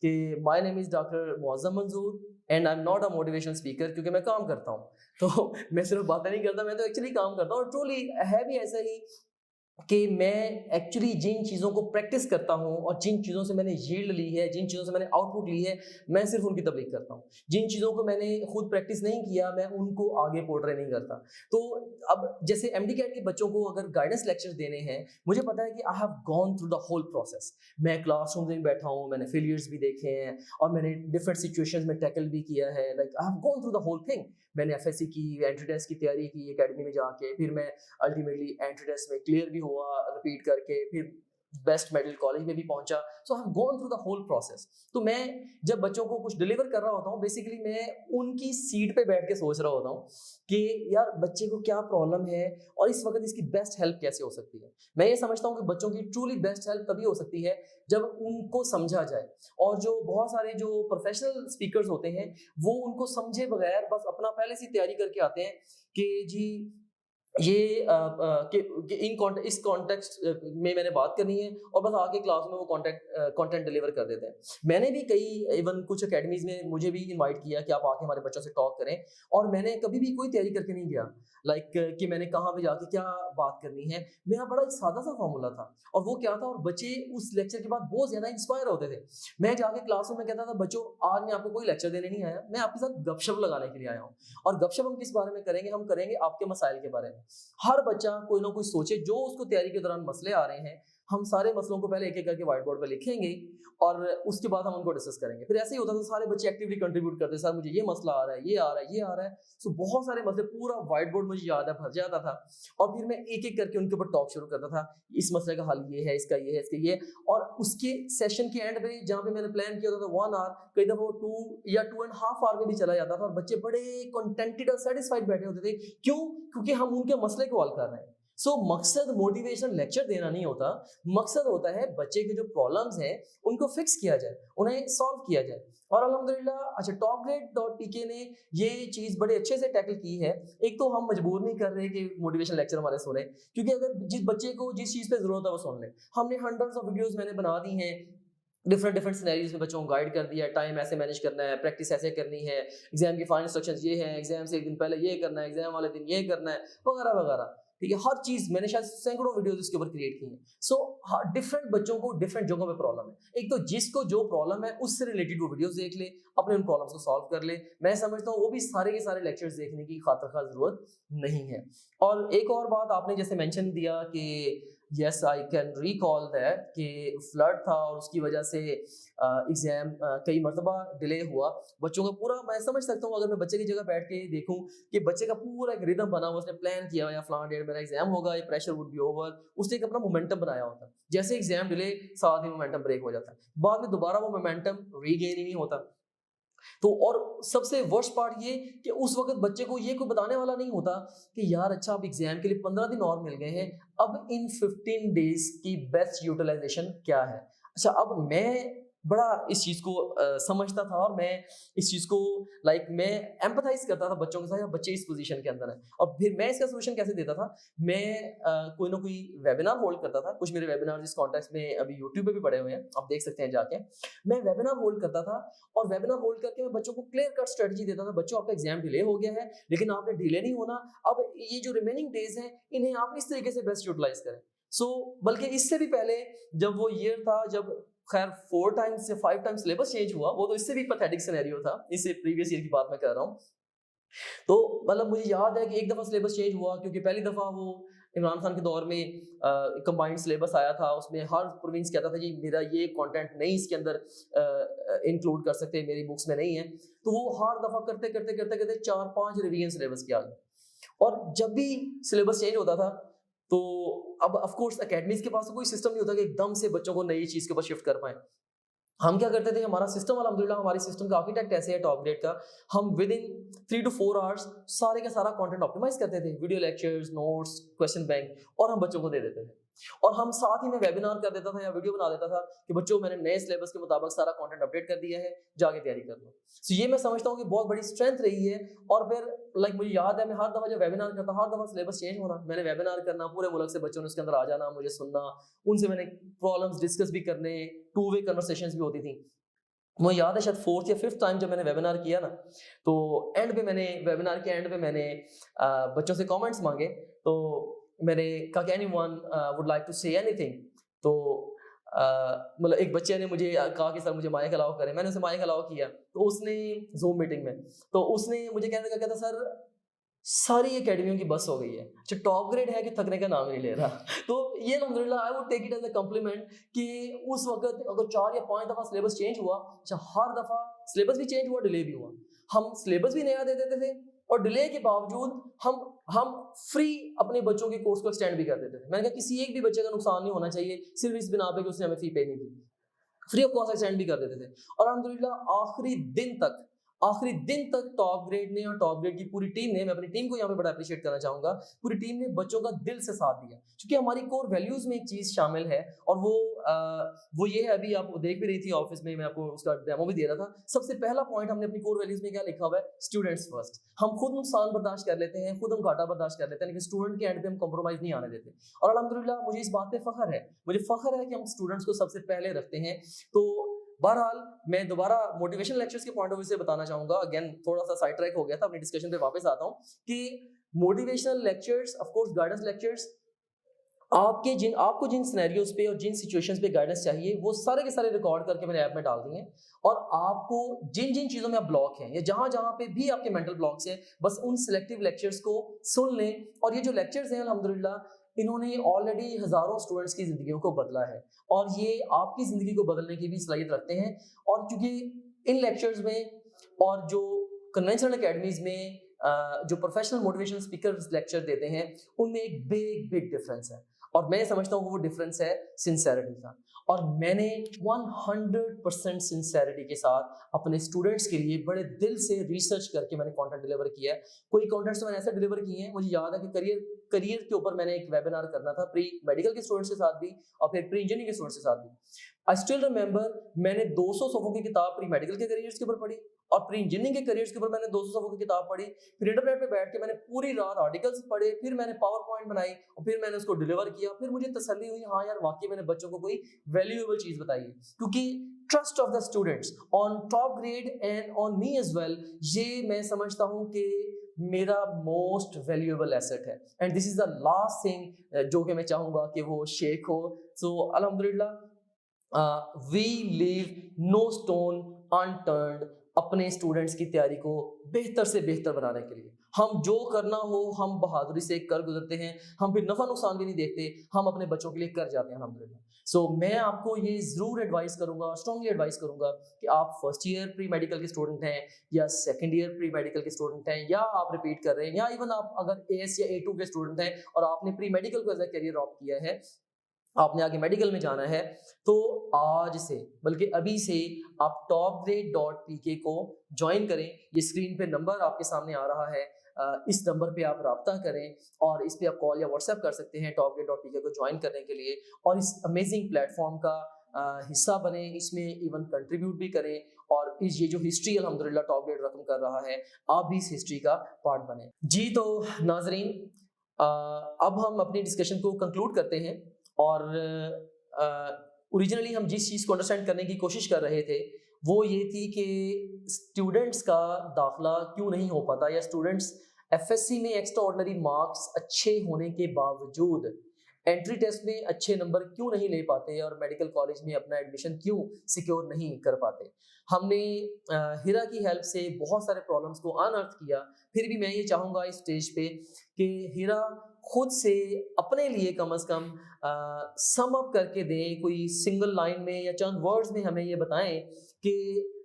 कि my name is doctor Muazzam Manzoor and I am not a motivational speaker, क्योंकि मैं काम करता हूँ। तो मैं सिर्फ बातें नहीं करता, मैं तो एक्चुअली काम करता हूँ और ट्रूली है भी ऐसा ही कि मैं एक्चुअली जिन चीज़ों को प्रैक्टिस करता हूँ और जिन चीज़ों से मैंने यील्ड ली है, जिन चीज़ों से मैंने आउटपुट ली है, मैं सिर्फ़ उनकी तबलीग करता हूँ। जिन चीज़ों को मैंने खुद प्रैक्टिस नहीं किया, मैं उनको आगे पोर्ट्रे नहीं करता। तो अब जैसे एमडी-कैट के बच्चों को अगर गाइडेंस लेक्चर्स देने हैं, मुझे पता है कि I have gone through the whole process. मैं क्लासरूम में बैठा हूँ, मैंने फेलियर्स भी देखे हैं और मैंने डिफरेंट सिचुएशंस में टैकल भी किया है। Like I have gone through the whole thing. मैंने एफएससी की, एंट्री टेस्ट की तैयारी की एकेडमी में जाके, फिर मैं अल्टीमेटली एंट्री टेस्ट में क्लियर भी हुआ रिपीट करके, फिर बेस्ट मेडल कॉलेज में भी पहुंचा। So I have gone through the whole process. तो मैं जब बच्चों को कुछ डिलीवर कर रहा होता हूँ, बेसिकली मैं उनकी सीट पे बैठ के सोच रहा होता हूँ कि यार बच्चे को क्या प्रॉब्लम है और इस वक्त इसकी बेस्ट हेल्प कैसे हो सकती है। मैं ये समझता हूँ कि बच्चों की ट्रूली बेस्ट हेल्प तभी हो सकती है जब उनको समझा जाए। और जो बहुत सारे जो प्रोफेशनल स्पीकर्स होते हैं, वो उनको समझे बगैर बस अपना पहले से तैयारी करके आते हैं कि जी ये कि इस कॉन्टेक्स्ट में मैंने बात करनी है और बस आके क्लास में वो कंटेंट डिलीवर कर देते हैं। मैंने भी कई इवन कुछ एकेडमीज़ में मुझे भी इनवाइट किया कि आप आके हमारे बच्चों से टॉक करें, और मैंने कभी भी कोई तैयारी करके नहीं गया। कि मैंने कहाँ पे जाके क्या बात करनी है। मेरा बड़ा एक सादा-सा फ़ॉर्मूला था और वो क्या था, और बच्चे उस लेक्चर के बाद बहुत ज़्यादा इंस्पायर होते थे। मैं जाके क्लासरूम में कहता था, बच्चों आज मैं आपको कोई लेक्चर देने नहीं आया, मैं आपके साथ गपशप लगाने के लिए आया हूँ। और गपशप हम किस बारे में करेंगे? हम करेंगे आपके मसाइल के बारे में। हर बच्चा कोई ना कोई सोचे जो उसको तैयारी के दौरान मसले आ रहे हैं, हम सारे मसलों को पहले एक एक करके व्हाइट बोर्ड पर लिखेंगे और उसके बाद हम उनको डिस्कस करेंगे। फिर ऐसे ही होता था, सारे बच्चे एक्टिवली कंट्रीब्यूट करते, सर मुझे ये मसला आ रहा है, ये आ रहा है, ये आ रहा है। सो बहुत सारे मसले, पूरा व्हाइट बोर्ड मुझे याद है भर जाता था और फिर मैं एक एक करके उनके ऊपर टॉक शुरू करता था, इस मसले का हल ये है, इसका ये है, इसका ये है। और उसके सेशन के एंड पे जहाँ पे मैंने प्लान किया होता था 1 आवर, कई दफा वो 2 या 2.5 आवर में भी चला जाता था और बच्चे बड़े कंटेंटेड और सेटिस्फाइड बैठे होते थे। क्यों? क्योंकि हम उनके मसले को हल कर रहे हैं। सो मकसद मोटिवेशनल लेक्चर देना नहीं होता, मकसद होता है बच्चे के जो प्रॉब्लम्स हैं उनको फिक्स किया जाए, उन्हें सॉल्व किया जाए। और अल्हम्दुलिल्लाह अच्छा topgrade.pk ने ये चीज़ बड़े अच्छे से टैकल की है। एक तो हम मजबूर नहीं कर रहे कि मोटिवेशनल लेक्चर हमारे सुने, क्योंकि अगर जिस बच्चे को जिस चीज़ पे ज़रूरत है वो सुन ले। हमने हंड्रेड्स ऑफ वीडियोस मैंने बना दी हैं, डिफरेंट सिनेरियोज में बच्चों को गाइड कर दिया है, टाइम ऐसे मैनेज करना है, प्रैक्टिस ऐसे करनी है, एग्जाम की फाइनल इंस्ट्रक्शंस ये हैं, एग्जाम से एक दिन पहले ये करना है, एग्जाम वाले दिन ये करना है, वगैरह वगैरह। ठीक है, हर चीज़ मैंने शायद सैकड़ों वीडियोस इसके ऊपर क्रिएट की हैं। सो डिफरेंट बच्चों को डिफरेंट जगहों पे प्रॉब्लम है। एक तो जिसको जो प्रॉब्लम है उससे रिलेटेड वो वीडियोस देख ले, अपने उन प्रॉब्लम्स को सॉल्व कर ले। मैं समझता हूँ वो भी सारे के सारे लेक्चर्स देखने की खातिर खास जरूरत नहीं है। और एक और बात आपने जैसे मेंशन दिया कि yes I can recall that कि फ्लड था और उसकी वजह से एग्जाम कई मरतबा डिले हुआ। बच्चों का पूरा मैं समझ सकता हूँ, अगर मैं बच्चे की जगह बैठ के देखूँ कि बच्चे का पूरा एक रिदम बना हुआ, उसने प्लान किया हुआ, या फलां डेट मेरा एग्जाम होगा, ये प्रेशर वुड बी ओवर, उसने एक अपना मोमेंटम बनाया होता है। जैसे एग्जाम डिले, साथ ही मोमेंटम ब्रेक हो जाता है, बाद में दोबारा वो मोमेंटम रीगेन ही नहीं होता। तो और सबसे वर्स्ट पार्ट ये कि उस वक्त बच्चे को ये कोई बताने वाला नहीं होता कि यार अच्छा अब एग्जाम के लिए 15 दिन और मिल गए हैं, अब इन 15 डेज की बेस्ट यूटिलाइजेशन क्या है। अच्छा, अब मैं बड़ा इस चीज़ को समझता था और मैं इस चीज़ को मैं एम्पथाइज करता था बच्चों के साथ, या बच्चे इस पोजीशन के अंदर हैं। और फिर मैं इसका सोल्यूशन कैसे देता था, मैं कोई ना कोई वेबिनार होल्ड करता था। कुछ मेरे वेबिनार इस कॉन्टेक्स्ट में अभी यूट्यूब पे भी पड़े हुए हैं, आप देख सकते हैं जाके। मैं वेबिनार होल्ड करता था और वेबिनार होल्ड करके मैं बच्चों को क्लियर कट स्ट्रेटजी देता था, बच्चों आपका एग्जाम डिले हो गया है लेकिन आपने डिले नहीं होना, अब ये जो रिमेनिंग डेज हैं इन्हें आप इस तरीके से बेस्ट यूटिलाइज करें। बल्कि इससे भी पहले जब वो ईयर था, जब खैर 4 टाइम्स या 5 टाइम्स सिलेबस चेंज हुआ, वो तो इससे भी पैथेटिक सिनेरियो था, इससे प्रीवियस ईयर की बात मैं कर रहा हूँ। तो मुझे याद है कि एक दफ़ा सिलेबस चेंज हुआ, क्योंकि पहली दफ़ा वो इमरान खान के दौर में कंबाइंड सिलेबस आया था, उसमें हर प्रोविंस कहता था जी मेरा ये कंटेंट नहीं इसके अंदर इंक्लूड कर सकते, मेरी बुक्स में नहीं है। तो वो हर दफ़ा करते 4-5 रिवीजन सिलेबस किया गया। और जब भी सिलेबस चेंज होता था तो अब ऑफ कोर्स एकेडमीज के पास तो कोई सिस्टम नहीं होता कि एकदम से बच्चों को नई चीज़ के ऊपर शिफ्ट कर पाएँ। हम क्या करते थे, हमारा सिस्टम अल्हम्दुलिल्लाह, हमारे सिस्टम का आर्किटेक्ट ऐसे है टॉप ग्रेड का, हम विद इन 3 to 4 आवर्स सारे का सारा कंटेंट ऑप्टिमाइज करते थे, video lectures, notes, question bank, और हम बच्चों को दे देते थे। और हम साथ ही में वेबिनार कर देता था या वीडियो बना देता था कि बच्चों मैंने नए सिलेबस के मुताबिक सारा कंटेंट अपडेट कर दिया है, जाके तैयारी कर लो। सो ये मैं समझता हूँ कि बहुत बड़ी स्ट्रेंथ रही है। और फिर मुझे याद है, मैं हर दफ़ा जब वेबिनार करता, हर दफ़ा सिलेबस चेंज होना, मैंने वेबिनार करना, पूरे मुल्क से बच्चों ने उसके अंदर आ जाना, मुझे सुनना, उनसे मैंने प्रॉब्लम्स डिस्कस भी करने, 2 वे कन्वर्सेशंस भी होती थी। मुझे याद है शायद 4th या 5th टाइम जब मैंने वेबिनार किया ना, तो वेबिनार के एंड पे मैंने बच्चों से कमेंट्स मांगे। तो मैंने कहा कि anyone would like to say anything. तो एक बच्चे ने मुझे कहा कि सर मुझे माइक अलाउ करें। मैंने उसे माइक अलाउ किया, तो उसने ज़ूम मीटिंग में, तो उसने मुझे कहता सर सारी एकेडमियों की बस हो गई है, जो टॉप ग्रेड है कि थकने का नाम ही नहीं ले रहा। तो ये अल्हम्दुलिल्लाह I would take it as a compliment कि उस वक्त अगर 4 या 5 दफ़ा सिलेबस चेंज हुआ, हर दफ़ा सिलेबस भी चेंज हुआ, डिले भी हुआ, हम सिलेबस भी नया दे देते थे और डिले के बावजूद हम फ्री अपने बच्चों के कोर्स को एक्सटेंड भी कर देते थे। मैंने कहा किसी एक भी बच्चे का नुकसान नहीं होना चाहिए सिर्फ इस बिना पे कि उसने हमें फी पे नहीं की, फ्री ऑफ कॉस्ट एक्सटेंड भी कर देते थे। और अल्हम्दुलिल्लाह आखिरी दिन तक टॉप ग्रेड ने और टॉप ग्रेड की पूरी टीम ने, मैं अपनी टीम को यहाँ पे बड़ा अप्रिशिएट करना चाहूँगा, पूरी टीम ने बच्चों का दिल से साथ दिया, क्योंकि हमारी कोर वैल्यूज़ में एक चीज़ शामिल है और वो ये है, अभी आप देख भी रही थी ऑफिस में, मैं आपको उसका डेमो भी दे रहा था। सबसे पहला पॉइंट हमने अपनी कोर वैल्यूज़ में क्या लिखा हुआ है, स्टूडेंट्स फर्स्ट। हम खुद नुकसान बर्दाश्त कर लेते हैं, खुद हम घाटा बर्दाश्त कर लेते हैं, लेकिन स्टूडेंट के एंड पे हम कॉम्प्रोमाइज़ नहीं आने देते। और अल्हम्दुलिल्लाह मुझे इस बात पे फ़ख्र है, कि हम स्टूडेंट्स को सबसे पहले रखते हैं। तो बहरहाल मैं दोबारा मोटिवेशन लेक्चर्स के पॉइंट ऑफ व्यू से बताना चाहूँगा, अगेन थोड़ा सा साइड ट्रैक हो गया था, अपनी डिस्कशन पे वापस आता हूँ कि motivational lectures, of course guidance lectures, आपको जिन सिनेरियोज पे और जिन सिचुएशंस पे गाइडेंस चाहिए वो सारे के सारे रिकॉर्ड करके मैंने ऐप में डाल दिए हैं। और आपको जिन चीज़ों में आप ब्लॉक हैं या जहाँ पे भी आपके मेंटल ब्लॉक्स हैं, बस उन सिलेक्टिव लेक्चर्स को सुन लें। और ये जो लेक्चर्स हैं अल्हम्दुलिल्लाह इन्होंने ऑलरेडी हज़ारों स्टूडेंट्स की ज़िंदगियों को बदला है और ये आपकी ज़िंदगी को बदलने की भी सलाहियत रखते हैं। और क्योंकि इन लेक्चर्स में और जो कन्वेंशनल अकेडमीज़ में जो प्रोफेशनल मोटिवेशनल स्पीकर्स लेक्चर देते हैं, उनमें एक बिग डिफरेंस है और मैं समझता हूँ वो डिफरेंस है सिंसेरिटी का। और मैंने 100% सिंसेरिटी के साथ अपने स्टूडेंट्स के लिए बड़े दिल से रिसर्च करके मैंने कंटेंट डिलीवर किया है। कोई कंटेंट्स मैंने ऐसे डिलीवर किए हैं, मुझे याद है कि करियर के ऊपर मैंने एक वेबिनार करना था प्री मेडिकल के स्टूडेंट्स के साथ भी और फिर प्री इंजीनियरिंग के स्टूडेंट्स के साथ भी। आई स्टिल रिमेंबर मैंने 200 सफ़ों की किताब प्री मेडिकल के करियर्स के ऊपर पढ़ी और प्री इंजीनियरिंग के करियर्स के ऊपर मैंने 200 सफ़ों की किताब पढ़ी। फिर इंटरनेट पे बैठ के मैंने पूरी रात आर्टिकल्स पढ़े, फिर मैंने पावर पॉइंट बनाई और फिर मैंने उसको डिलीवर किया। फिर मुझे तसल्ली हुई, हाँ यार वाकई मैंने बच्चों को कोई वैल्यूएबल चीज़ बताई है। क्योंकि trust of the students on top grade and on me as well, ये मैं समझता हूँ कि मेरा मोस्ट वैल्यूएबल एसेट है। And this is the last thing जो कि मैं चाहूँगा कि वो शेक हो। सो अल्हम्दुलिल्लाह we leave no stone unturned अपने स्टूडेंट्स की तैयारी को बेहतर से बेहतर बनाने के लिए। हम जो करना हो हम बहादुरी से कर गुजरते हैं, हम फिर नफ़ा नुकसान भी नहीं देखते, हम अपने बच्चों के लिए कर जाते हैं अल्हम्दुलिल्लाह। सो मैं आपको ये ज़रूर एडवाइस करूँगा, स्ट्रांगली एडवाइस करूँगा कि आप फर्स्ट ईयर प्री मेडिकल के स्टूडेंट हैं या सेकंड ईयर प्री मेडिकल के स्टूडेंट हैं या आप रिपीट कर रहे हैं या इवन आप अगर एएस या A2 के स्टूडेंट हैं और आपने प्री मेडिकल को एज अ करियर ऑप्ट किया है, आपने आगे मेडिकल में जाना है, तो आज से बल्कि अभी से आप topgrade.pk को ज्वाइन करें। ये स्क्रीन पे नंबर आपके सामने आ रहा है, इस नंबर पे आप राब्ता करें और इस पे आप कॉल या व्हाट्सएप कर सकते हैं topgrade.pk को ज्वाइन करने के लिए और इस अमेजिंग प्लेटफॉर्म का हिस्सा बने, इसमें इवन कंट्रीब्यूट भी करें और इस ये जो हिस्ट्री अल्हम्दुलिल्लाह टॉप ग्रेड रकम कर रहा है, आप भी इस हिस्ट्री का पार्ट बने। जी तो नाजरीन, अब हम अपनी डिस्कशन को कंक्लूड करते हैं और ओरिजिनली हम जिस चीज़ को अंडरस्टैंड करने की कोशिश कर रहे थे वो ये थी कि स्टूडेंट्स का दाखिला क्यों नहीं हो पाता या स्टूडेंट्स एफएससी में एक्स्ट्रा ऑर्डिनरी मार्क्स अच्छे होने के बावजूद एंट्री टेस्ट में अच्छे नंबर क्यों नहीं ले पाते और मेडिकल कॉलेज में अपना एडमिशन क्यों सिक्योर नहीं कर पाते। हमने हिरा की हेल्प से बहुत सारे प्रॉब्लम्स को अनअर्थ किया। फिर भी मैं ये चाहूँगा इस स्टेज पे कि हिरा खुद से अपने लिए कम से कम सम अप करके दें, कोई सिंगल लाइन में या चंद वर्ड्स में हमें ये बताएं कि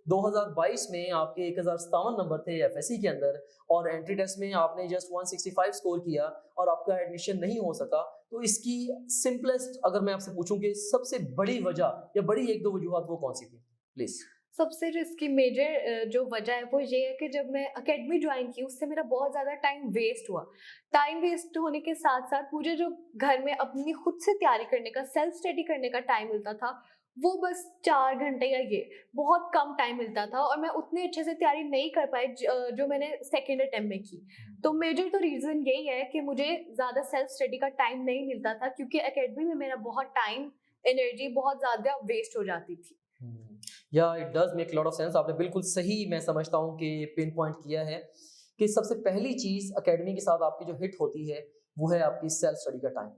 2022 में आपके 1057 नंबर थे एफएससी के अंदर और एंट्री टेस्ट में आपने जस्ट 165 स्कोर किया और आपका एडमिशन नहीं हो सका। तो इसकी सिंपलेस्ट अगर मैं आपसे पूछूं कि सबसे बड़ी वजह या बड़ी एक दो वजूहत वो कौन सी थी प्लीज? सबसे रिस्की मेजर जो वजह है वो ये है कि जब मैं एकेडमी ज्वाइन की उससे मेरा बहुत ज़्यादा टाइम वेस्ट हुआ। टाइम वेस्ट होने के साथ साथ मुझे जो घर में अपनी खुद से तैयारी करने का, सेल्फ स्टडी करने का टाइम मिलता था वो बस 4 घंटे या ये बहुत कम टाइम मिलता था और मैं उतने अच्छे से तैयारी नहीं कर पाई जो मैंने सेकेंड अटेम्प्ट में की। तो मेजर तो रीज़न यही है कि मुझे ज़्यादा सेल्फ स्टडी का टाइम नहीं मिलता था क्योंकि एकेडमी में मेरा बहुत टाइम, एनर्जी बहुत ज़्यादा वेस्ट हो जाती थी। या it does make lot of sense. आपने बिल्कुल सही, मैं समझता हूँ कि पिन पॉइंट किया है कि सबसे पहली चीज़ एकेडमी के साथ आपकी जो हिट होती है वो है आपकी सेल्फ स्टडी का टाइम।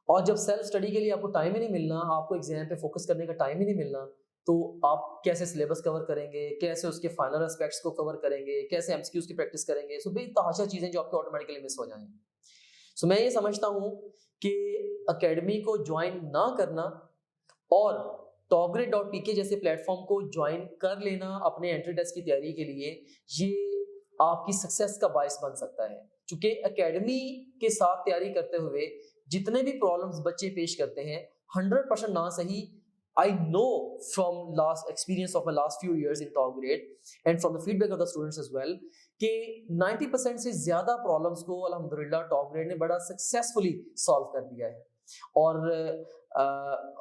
और जब सेल्फ स्टडी के लिए आपको टाइम ही नहीं मिलना, आपको एग्जाम पे फोकस करने का टाइम ही नहीं मिलना, तो आप कैसे सिलेबस कवर करेंगे, कैसे उसके फाइनल एस्पेक्ट्स को कवर करेंगे, कैसे एमसीक्यूज की प्रैक्टिस करेंगे। सो बेतहाशा चीज़ें जो आपके ऑटोमेटिकली मिस हो जाएंगी। सो मैं ये समझता हूँ कि एकेडमी को ज्वाइन ना करना और topgrade.pk जैसे प्लेटफॉर्म को ज्वाइन कर लेना अपने एंट्री टेस्ट की तैयारी के लिए, ये आपकी सक्सेस का बायस बन सकता है। क्योंकि एकेडमी के साथ तैयारी करते हुए जितने भी प्रॉब्लम्स बच्चे पेश करते हैं 100% ना सही, I know from last experience of my last few years in top grade and from the feedback of the students as well कि 90% से ज़्यादा प्रॉब्लम्स को अल्हम्दुलिल्लाह टॉप ग्रेड ने बड़ा सक्सेसफुली सॉल्व कर दिया है। और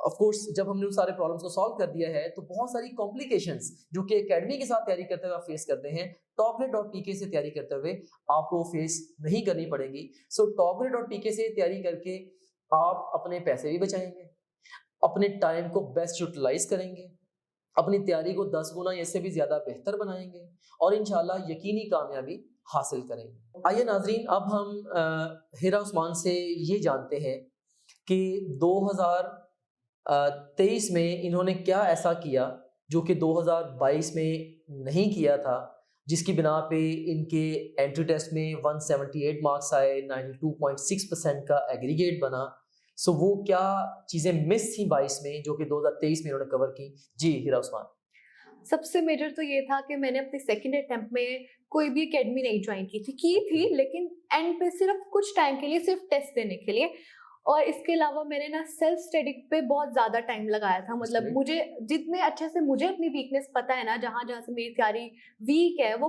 ऑफ कोर्स जब हमने उन सारे प्रॉब्लम्स को सॉल्व कर दिया है तो बहुत सारी कॉम्प्लिकेशंस जो कि एकेडमी के साथ तैयारी करते हुए आप फेस करते हैं, topgrade.pk से तैयारी करते हुए आपको फेस नहीं करनी पड़ेगी। सो topgrade.pk से तैयारी करके आप अपने पैसे भी बचाएंगे, अपने टाइम को बेस्ट यूटिलाइज करेंगे, अपनी तैयारी को 10 गुना इससे भी ज़्यादा बेहतर बनाएंगे और इंशाल्लाह यकीनी कामयाबी हासिल करेंगे। आइए नाजरीन, अब हम हिरा उस्मान से ये जानते हैं कि 2023 में इन्होंने क्या ऐसा किया जो कि 2022 में नहीं किया था जिसकी बिना पे इनके एंट्री टेस्ट में 178 मार्क्स आए, 92.6% का एग्रीगेट बना। सो वो क्या चीज़ें मिस थी 22 में जो कि 2023 में इन्होंने कवर की? जी हीरा उस्मान। सबसे मेजर तो ये था कि मैंने अपने सेकंड अटेम्प्ट में कोई भी एकेडमी नहीं ज्वाइन की थी लेकिन एंड पे सिर्फ कुछ टाइम के लिए, सिर्फ टेस्ट देने के लिए। और इसके अलावा मैंने ना सेल्फ स्टडी पे बहुत ज़्यादा टाइम लगाया था। मतलब मुझे जितने अच्छे से मुझे अपनी वीकनेस पता है ना, जहाँ जहाँ से मेरी तैयारी वीक है वो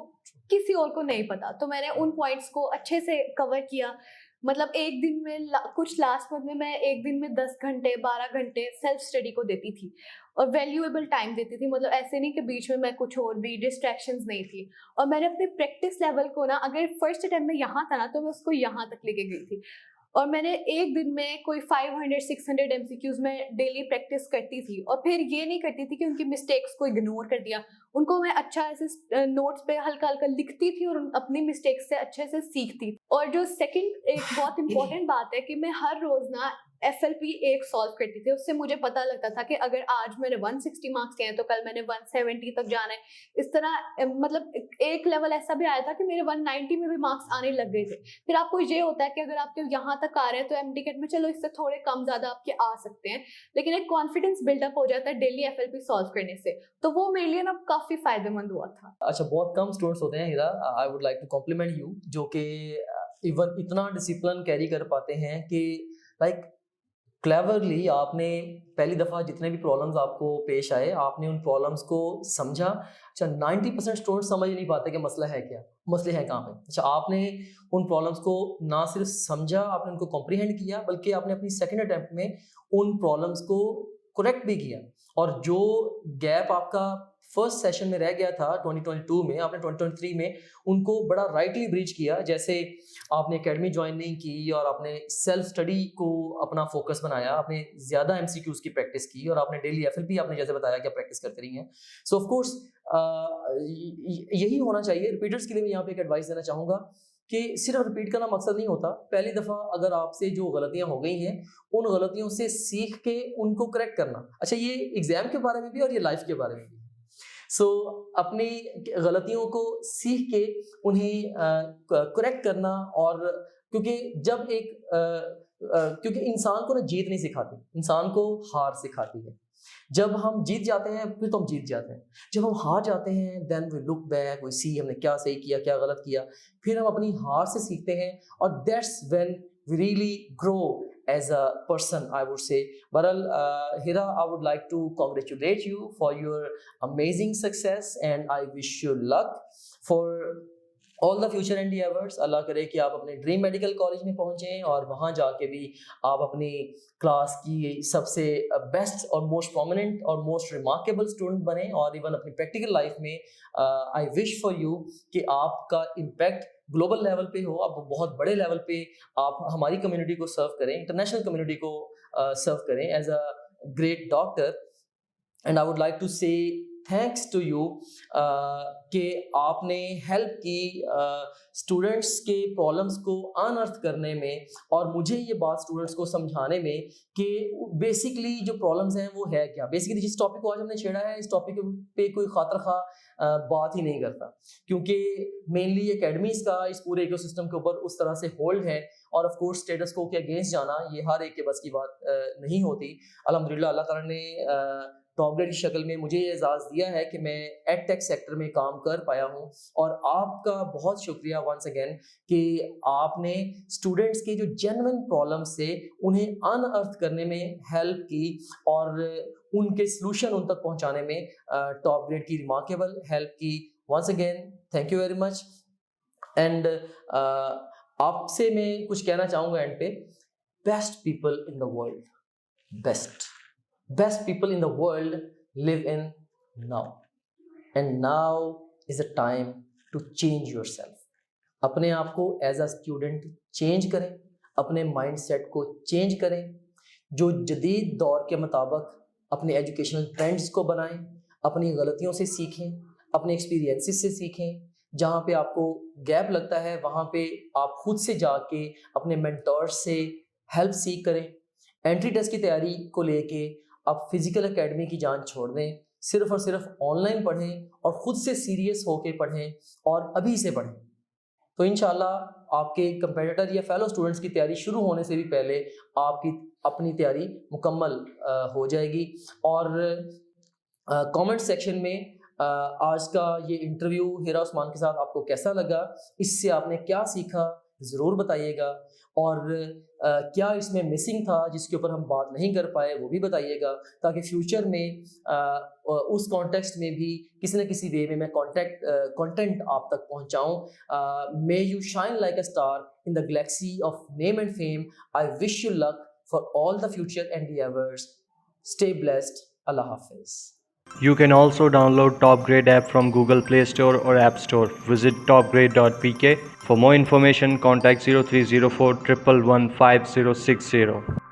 किसी और को नहीं पता, तो मैंने उन पॉइंट्स को अच्छे से कवर किया। मतलब एक दिन में कुछ लास्ट मंथ में मैं एक दिन में 10 घंटे 12 घंटे सेल्फ स्टडी को देती थी और वैल्यूएबल टाइम देती थी। मतलब ऐसे नहीं कि बीच में मैं कुछ और भी डिस्ट्रैक्शंस नहीं थी। और मैंने अपने प्रैक्टिस लेवल को ना, अगर फर्स्ट अटेम्प्ट में यहाँ था ना, तो मैं उसको यहाँ तक लेके गई थी। और मैंने एक दिन में कोई 500-600 एमसीक्यूज में डेली प्रैक्टिस करती थी। और फिर ये नहीं करती थी कि उनकी मिस्टेक्स को इग्नोर कर दिया, उनको मैं अच्छा ऐसे नोट्स पे हल्का हल्का लिखती थी और अपनी मिस्टेक्स से अच्छे से सीखती थी। और जो सेकंड एक बहुत इंपॉर्टेंट बात है कि मैं हर रोज ना FLP एक सॉल्व करती थी। उससे मुझे पता लगता था कि अगर आज मैंने 160 मार्क्स किए हैं तो कल मैंने 170 तक जाना है। इस तरह मतलब एक लेवल ऐसा भी आया था कि मेरे 190 में भी मार्क्स आने लग गए थे। फिर आपको ये होता है कि अगर आपके यहाँ तक आ रहे हैं तो MDCAT में चलो इससे थोड़े कम ज्यादा आपके आ सकते हैं, लेकिन एक कॉन्फिडेंस बिल्डअप हो जाता है डेली FLP सॉल्व करने से। तो वो मेरे लिए ना काफी फायदेमंद हुआ था। अच्छा, बहुत कम स्टूडेंट्स होते हैं Heera, I would like to compliment you, जो कि इवन इतना डिसिप्लिन कैरी कर पाते हैं कि लाइक क्लेवरली आपने पहली दफ़ा जितने भी प्रॉब्लम्स आपको पेश आए आपने उन प्रॉब्लम्स को समझा। अच्छा, 90% स्टूडेंट्स समझ नहीं पाते कि मसला है क्या, मसले हैं कहाँ पे। अच्छा, आपने उन प्रॉब्लम्स को ना सिर्फ समझा, आपने उनको कॉम्प्रीहेंड किया, बल्कि आपने अपनी सेकंड अटेम्प्ट में उन प्रॉब्लम्स को करेक्ट भी किया। और जो गैप आपका फर्स्ट सेशन में रह गया था 2022 में, आपने 2023 में उनको बड़ा राइटली ब्रीच किया। जैसे आपने एकेडमी ज्वाइन नहीं की और आपने सेल्फ स्टडी को अपना फोकस बनाया, आपने ज़्यादा MCQs की प्रैक्टिस की और आपने डेली FLP आपने जैसे बताया कि प्रैक्टिस करते रही हैं। सो ऑफ कोर्स यही होना चाहिए। रिपीटर्स के लिए मैं यहाँ पे एक एडवाइस देना चाहूँगा कि सिर्फ रिपीट करना मकसद नहीं होता। पहली दफ़ा अगर आपसे जो गलतियाँ हो गई हैं उन गलतियों से सीख के उनको करेक्ट करना। अच्छा, ये एग्ज़ाम के बारे में भी और ये लाइफ के बारे में भी। सो अपनी गलतियों को सीख के उन्हें करेक्ट करना। और क्योंकि जब क्योंकि इंसान को ना जीत नहीं सिखाती, इंसान को हार सिखाती है। जब हम जीत जाते हैं फिर तो हम जीत जाते हैं, जब हम हार जाते हैं then we look back, we see हमने क्या सही किया क्या गलत किया, फिर हम अपनी हार से सीखते हैं और that's when we really grow as a person, I would say. Baral, Hira, I would like to congratulate you for your amazing success and I wish you luck for all the future endeavors. अल्लाह करे कि आप अपने dream medical college में पहुँचें और वहाँ जाके भी आप अपनी क्लास की सबसे बेस्ट और मोस्ट प्रोमिनेंट और मोस्ट रिमार्केबल स्टूडेंट बने। और इवन अपनी प्रैक्टिकल लाइफ में आई विश फॉर यू कि आपका इम्पैक्ट ग्लोबल लेवल पे हो, आप बहुत बड़े लेवल पे आप हमारी कम्युनिटी को सर्व करें, इंटरनेशनल कम्युनिटी को सर्व करें as a great doctor. And I would like to say thanks to you कि आपने हेल्प की स्टूडेंट्स के प्रॉब्लम्स को अनअर्थ करने में और मुझे ये बात स्टूडेंट्स को समझाने में कि बेसिकली जो प्रॉब्लम्स हैं वो है क्या। बेसिकली जिस टॉपिक को आज हमने छेड़ा है इस टॉपिक पे कोई खातर खा बात ही नहीं करता, क्योंकि मेनली एकेडमीज का इस पूरे इकोसिस्टम के ऊपर उस तरह से होल्ड है। और ऑफ कोर्स स्टेटस को के अगेंस्ट जाना ये हर एक के बस की बात नहीं होती। अल्हम्दुलिल्लाह अल्लाह ताला ने टॉप ग्रेड की शक्ल में मुझे ये एजाज़ दिया है कि मैं एडटेक सेक्टर में काम कर पाया हूँ। और आपका बहुत शुक्रिया वंस अगेन कि आपने स्टूडेंट्स के जो जेन्युइन प्रॉब्लम्स थे उन्हें अनअर्थ करने में हेल्प की और उनके सलूशन उन तक पहुँचाने में टॉप ग्रेड की रिमार्केबल हेल्प की। Once again thank you very much. And आपसे मैं कुछ कहना चाहूँगा एंड पे, best people in the world, best people in the world live in now, and now is the time to change yourself. अपने आप को एज अ स्टूडेंट चेंज करें, अपने माइंडसेट को चेंज करें, जो जदीद दौर के मुताबिक अपने एजुकेशनल ट्रेंड्स को बनाएं, अपनी गलतियों से सीखें, अपने एक्सपीरियंसेस से सीखें। जहाँ पे आपको गैप लगता है वहाँ पे आप खुद से जाके अपने मेंटर्स से हेल्प सीख करें। एंट्री टेस्ट की तैयारी को लेके आप फिजिकल एकेडमी की जान छोड़ दें, सिर्फ और सिर्फ ऑनलाइन पढ़ें और ख़ुद से सीरियस होके पढ़ें और अभी से पढ़ें, तो इंशाल्लाह आपके कंपेटिटर या फेलो स्टूडेंट्स की तैयारी शुरू होने से भी पहले आपकी अपनी तैयारी मुकम्मल हो जाएगी। और कमेंट सेक्शन में आज का ये इंटरव्यू हिरा उस्मान के साथ आपको कैसा लगा, इससे आपने क्या सीखा ज़रूर बताइएगा, और क्या इसमें मिसिंग था जिसके ऊपर हम बात नहीं कर पाए वो भी बताइएगा, ताकि फ्यूचर में उस कॉन्टेक्स्ट में भी किसी न किसी वे में मैं कंटेंट आप तक पहुंचाऊं। May you shine like a star in the galaxy of name and fame. I wish you luck for all the future endeavors. Stay blessed. Allah Hafiz. You can also download Top Grade app from Google Play Store or App Store. Visit topgrade.pk. For more information, contact 0304 111 5060.